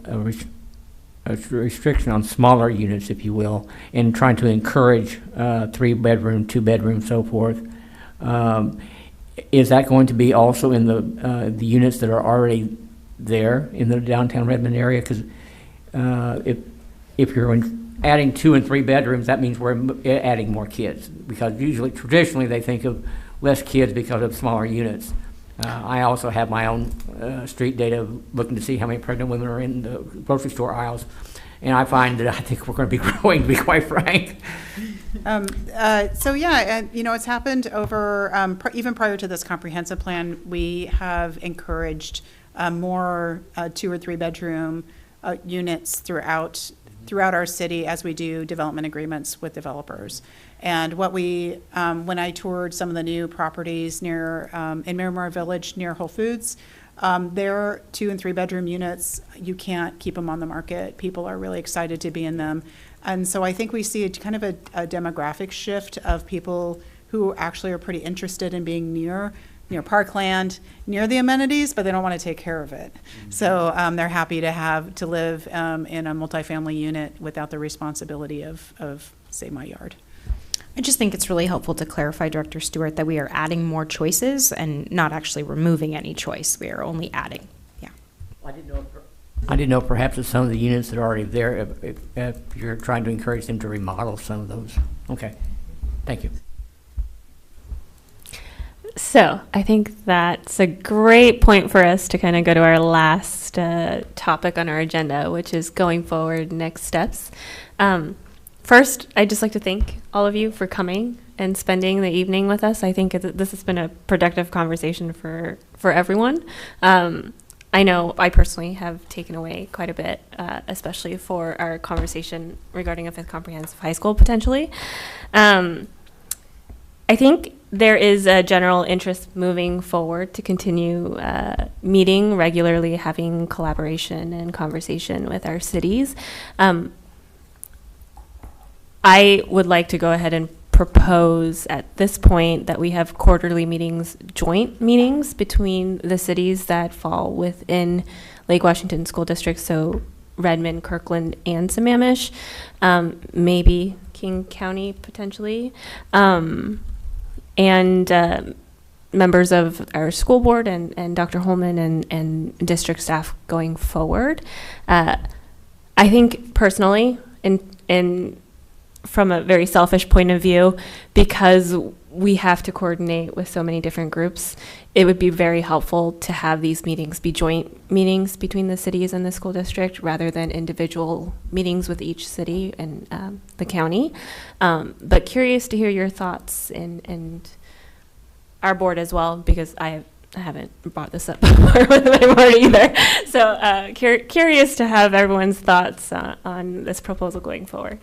a restriction on smaller units, if you will, and trying to encourage 3-bedroom, 2-bedroom, so forth. Is that going to be also in the units that are already there in the downtown Redmond area? Because if you're adding 2 and 3 bedrooms, that means we're adding more kids, because traditionally they think of less kids because of smaller units. I also have my own street data looking to see how many pregnant women are in the grocery store aisles, and I find that I think we're going to be growing, to be quite frank. So yeah, and it's happened over, even prior to this comprehensive plan, we have encouraged more 2 or 3 bedroom units throughout our city as we do development agreements with developers. And what we, when I toured some of the new properties near, in Miramar Village near Whole Foods, their 2 and 3 bedroom units, you can't keep them on the market. People are really excited to be in them. And so I think we see kind of a demographic shift of people who actually are pretty interested in being near parkland, near the amenities, but they don't want to take care of it. So they're happy to live in a multifamily unit without the responsibility of say, my yard. I just think it's really helpful to clarify, Director Stewart, that we are adding more choices and not actually removing any choice. We are only adding. Yeah. I didn't know perhaps that some of the units that are already there, if you're trying to encourage them to remodel some of those. Okay. Thank you. So I think that's a great point for us to kind of go to our last topic on our agenda, which is going forward next steps. First, I'd just like to thank all of you for coming and spending the evening with us. I think this has been a productive conversation for everyone. I know I personally have taken away quite a bit, especially for our conversation regarding a 5th comprehensive high school potentially. I think there is a general interest moving forward to continue meeting regularly, having collaboration and conversation with our cities. I would like to go ahead and propose at this point that we have quarterly meetings, joint meetings between the cities that fall within Lake Washington School District, so Redmond, Kirkland, and Sammamish, maybe King County potentially, and members of our school board and Dr. Holman and district staff going forward. I think personally, from a very selfish point of view, because we have to coordinate with so many different groups, it would be very helpful to have these meetings be joint meetings between the cities and the school district rather than individual meetings with each city and the county. But curious to hear your thoughts and our board as well, because I haven't brought this up before with my board either. So curious to have everyone's thoughts on this proposal going forward.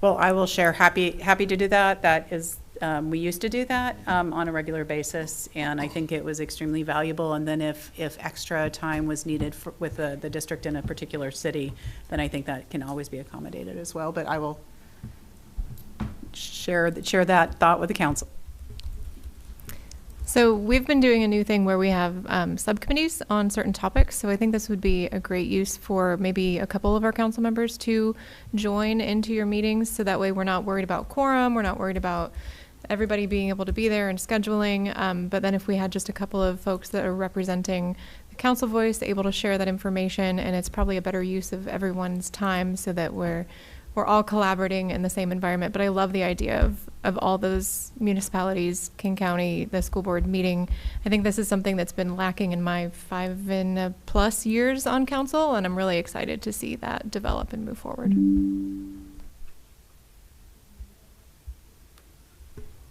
Well, I will share. Happy to do that. That is, we used to do that on a regular basis, and I think it was extremely valuable. And then if extra time was needed with the district in a particular city, then I think that can always be accommodated as well. But I will share that thought with the council. So we've been doing a new thing where we have subcommittees on certain topics. So I think this would be a great use for maybe a couple of our council members to join into your meetings. So that way we're not worried about quorum. We're not worried about everybody being able to be there and scheduling. But then if we had just a couple of folks that are representing the council voice, able to share that information, and it's probably a better use of everyone's time so that we're all collaborating in the same environment. But I love the idea of all those municipalities, King County, the school board meeting. I think this is something that's been lacking in my 5+ years on council, and I'm really excited to see that develop and move forward.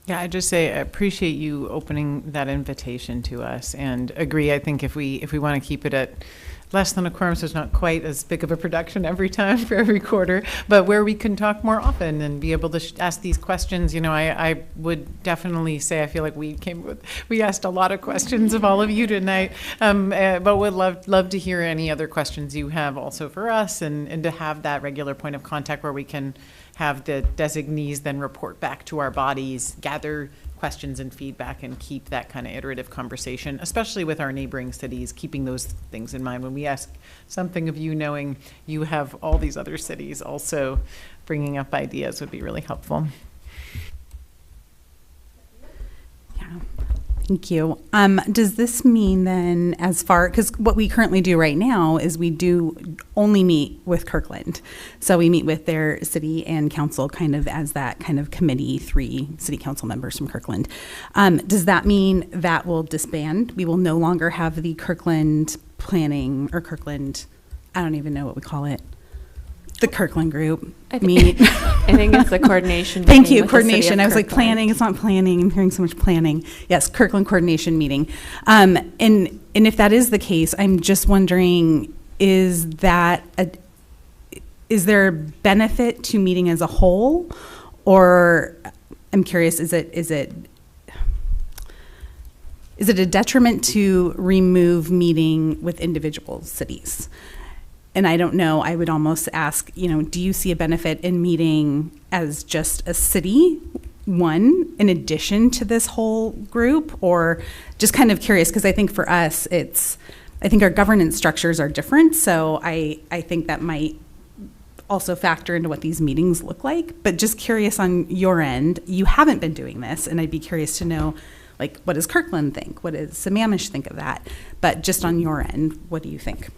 Yeah, I just say I appreciate you opening that invitation to us, and agree. I think if we want to keep it at less than a quorum, so it's not quite as big of a production every time for every quarter, but where we can talk more often and be able to ask these questions. I would definitely say I feel like we asked a lot of questions of all of you tonight, but would love to hear any other questions you have also for us, and to have that regular point of contact where we can have the designees then report back to our bodies, gather questions and feedback, and keep that kind of iterative conversation, especially with our neighboring cities, keeping those things in mind when we ask something of you, knowing you have all these other cities also bringing up ideas would be really helpful. Yeah. Thank you. Does this mean then, because what we currently do right now is we do only meet with Kirkland. So we meet with their city and council kind of as that kind of committee, 3 city council members from Kirkland. Does that mean that will disband? We will no longer have the Kirkland planning or Kirkland, I don't even know what we call it. the Kirkland group I meet. I think it's the coordination. Thank meeting you, with the city of coordination. I was like Kirkland. planning. It's not planning. I'm hearing so much planning. Yes, Kirkland coordination meeting. And if that is the case, I'm just wondering, is there a benefit to meeting as a whole, or I'm curious, is it a detriment to remove meeting with individual cities? And I don't know, I would almost ask, do you see a benefit in meeting as just a city, one, in addition to this whole group? Or just kind of curious, because I think for us, I think our governance structures are different. So I think that might also factor into what these meetings look like. But just curious on your end, you haven't been doing this, and I'd be curious to know, like, what does Kirkland think? What does Sammamish think of that? But just on your end, what do you think?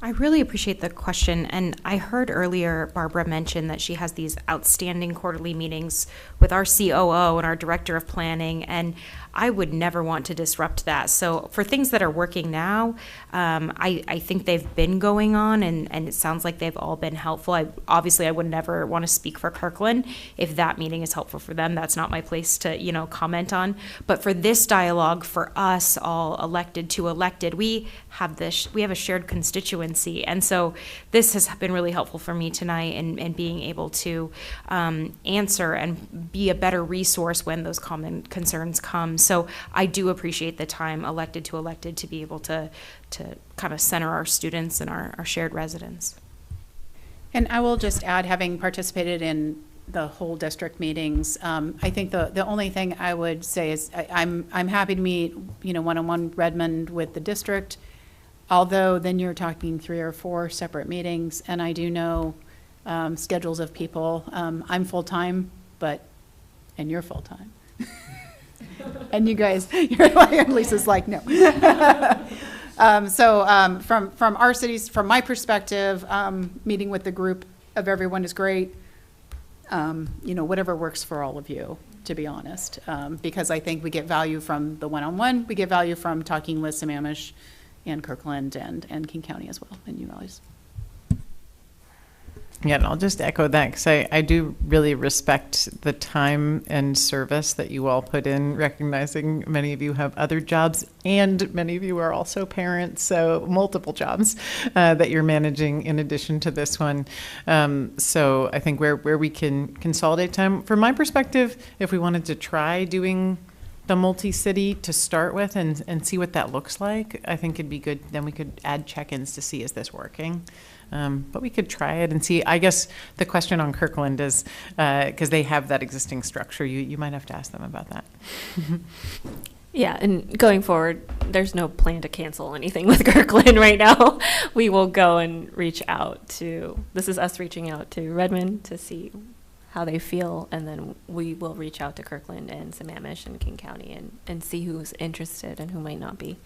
I really appreciate the question, and I heard earlier Barbara mention that she has these outstanding quarterly meetings with our COO and our Director of Planning, and I would never want to disrupt that. So for things that are working now, I think they've been going on, and it sounds like they've all been helpful. I would never want to speak for Kirkland. If that meeting is helpful for them, that's not my place to, comment on. But for this dialogue, for us all elected to elected, we have a shared constituency. And so this has been really helpful for me tonight in being able to answer and be a better resource when those common concerns come. So I do appreciate the time elected to be able to kind of center our students and our shared residents. And I will just add, having participated in the whole district meetings, I think the only thing I would say is I'm happy to meet, one-on-one Redmond with the district, although then you're talking 3 or 4 separate meetings, and I do know schedules of people. I'm full-time, and you're full-time. And you guys, you're like, Lisa's like, no. From our cities, from my perspective, meeting with the group of everyone is great. Whatever works for all of you, to be honest, because I think we get value from the one-on-one. We get value from talking with Sammamish and Kirkland and King County as well, and you always. Yeah, and I'll just echo that, because I do really respect the time and service that you all put in, recognizing many of you have other jobs and many of you are also parents, so multiple jobs that you're managing in addition to this one. So I think where we can consolidate time, from my perspective, if we wanted to try doing the multi-city to start with and see what that looks like, I think it'd be good. Then we could add check-ins to see, is this working? But we could try it and see. I guess the question on Kirkland is, because they have that existing structure, you might have to ask them about that. Yeah, and going forward, there's no plan to cancel anything with Kirkland right now. We will go and reach out this is us reaching out to Redmond to see how they feel, and then we will reach out to Kirkland and Sammamish and King County and see who's interested and who might not be.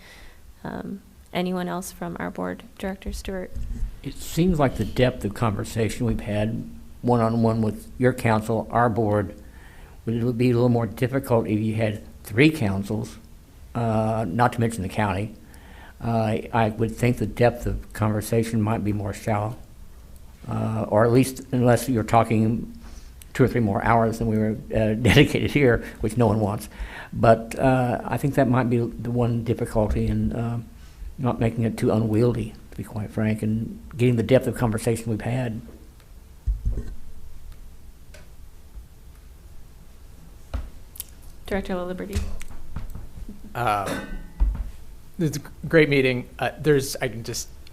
Anyone else from our board? Director Stewart? It seems like the depth of conversation we've had one-on-one with your council, our board, would be a little more difficult if you had 3 councils, not to mention the county. I would think the depth of conversation might be more shallow, or at least unless you're talking 2 or 3 more hours than we were dedicated here, which no one wants. But I think that might be the one difficulty in not making it too unwieldy, to be quite frank, and getting the depth of conversation we've had. Director La Liberty. It's a great meeting.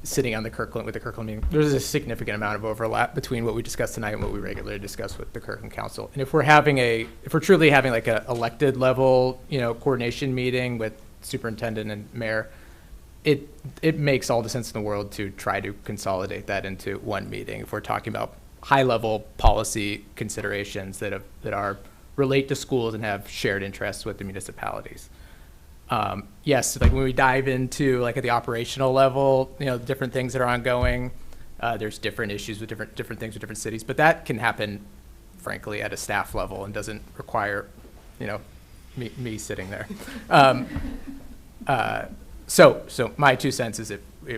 Sitting on the Kirkland meeting, there's a significant amount of overlap between what we discussed tonight and what we regularly discuss with the Kirkland Council. And if we're truly having like a elected level, coordination meeting with superintendent and mayor, it makes all the sense in the world to try to consolidate that into one meeting. If we're talking about high level policy considerations that relate to schools and have shared interests with the municipalities. Yes, like when we dive into like at the operational level, different things that are ongoing, there's different issues with different things with different cities, but that can happen, frankly, at a staff level and doesn't require, me sitting there. So my 2 cents is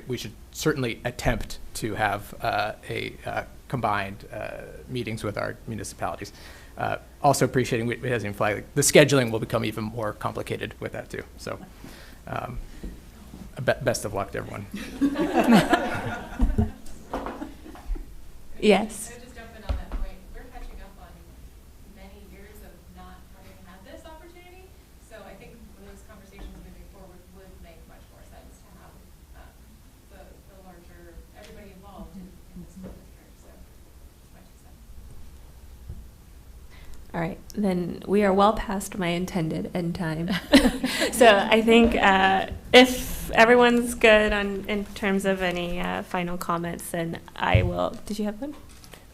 we should certainly attempt to have a combined meetings with our municipalities. Also appreciating, it hasn't even flagged, the scheduling will become even more complicated with that too. So best of luck to everyone. Yes. I would just jump in on that point. We're catching up on many years of not having had this opportunity. So I think those conversations moving forward would make much more sense to have the larger, everybody involved in the school district. So that's my 2 cents. All right, then we are well past my intended end time. So I think if everyone's good in terms of any final comments, then I will. Did you have them?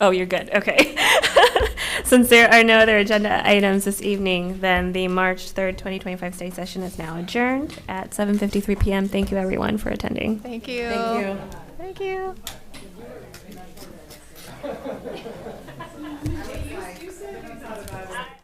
Oh, you're good. Okay. Since there are no other agenda items this evening, then the March 3rd, 2025 study session is now adjourned at 7:53 p.m. Thank you, everyone, for attending. Thank you. Thank you. Thank you. You said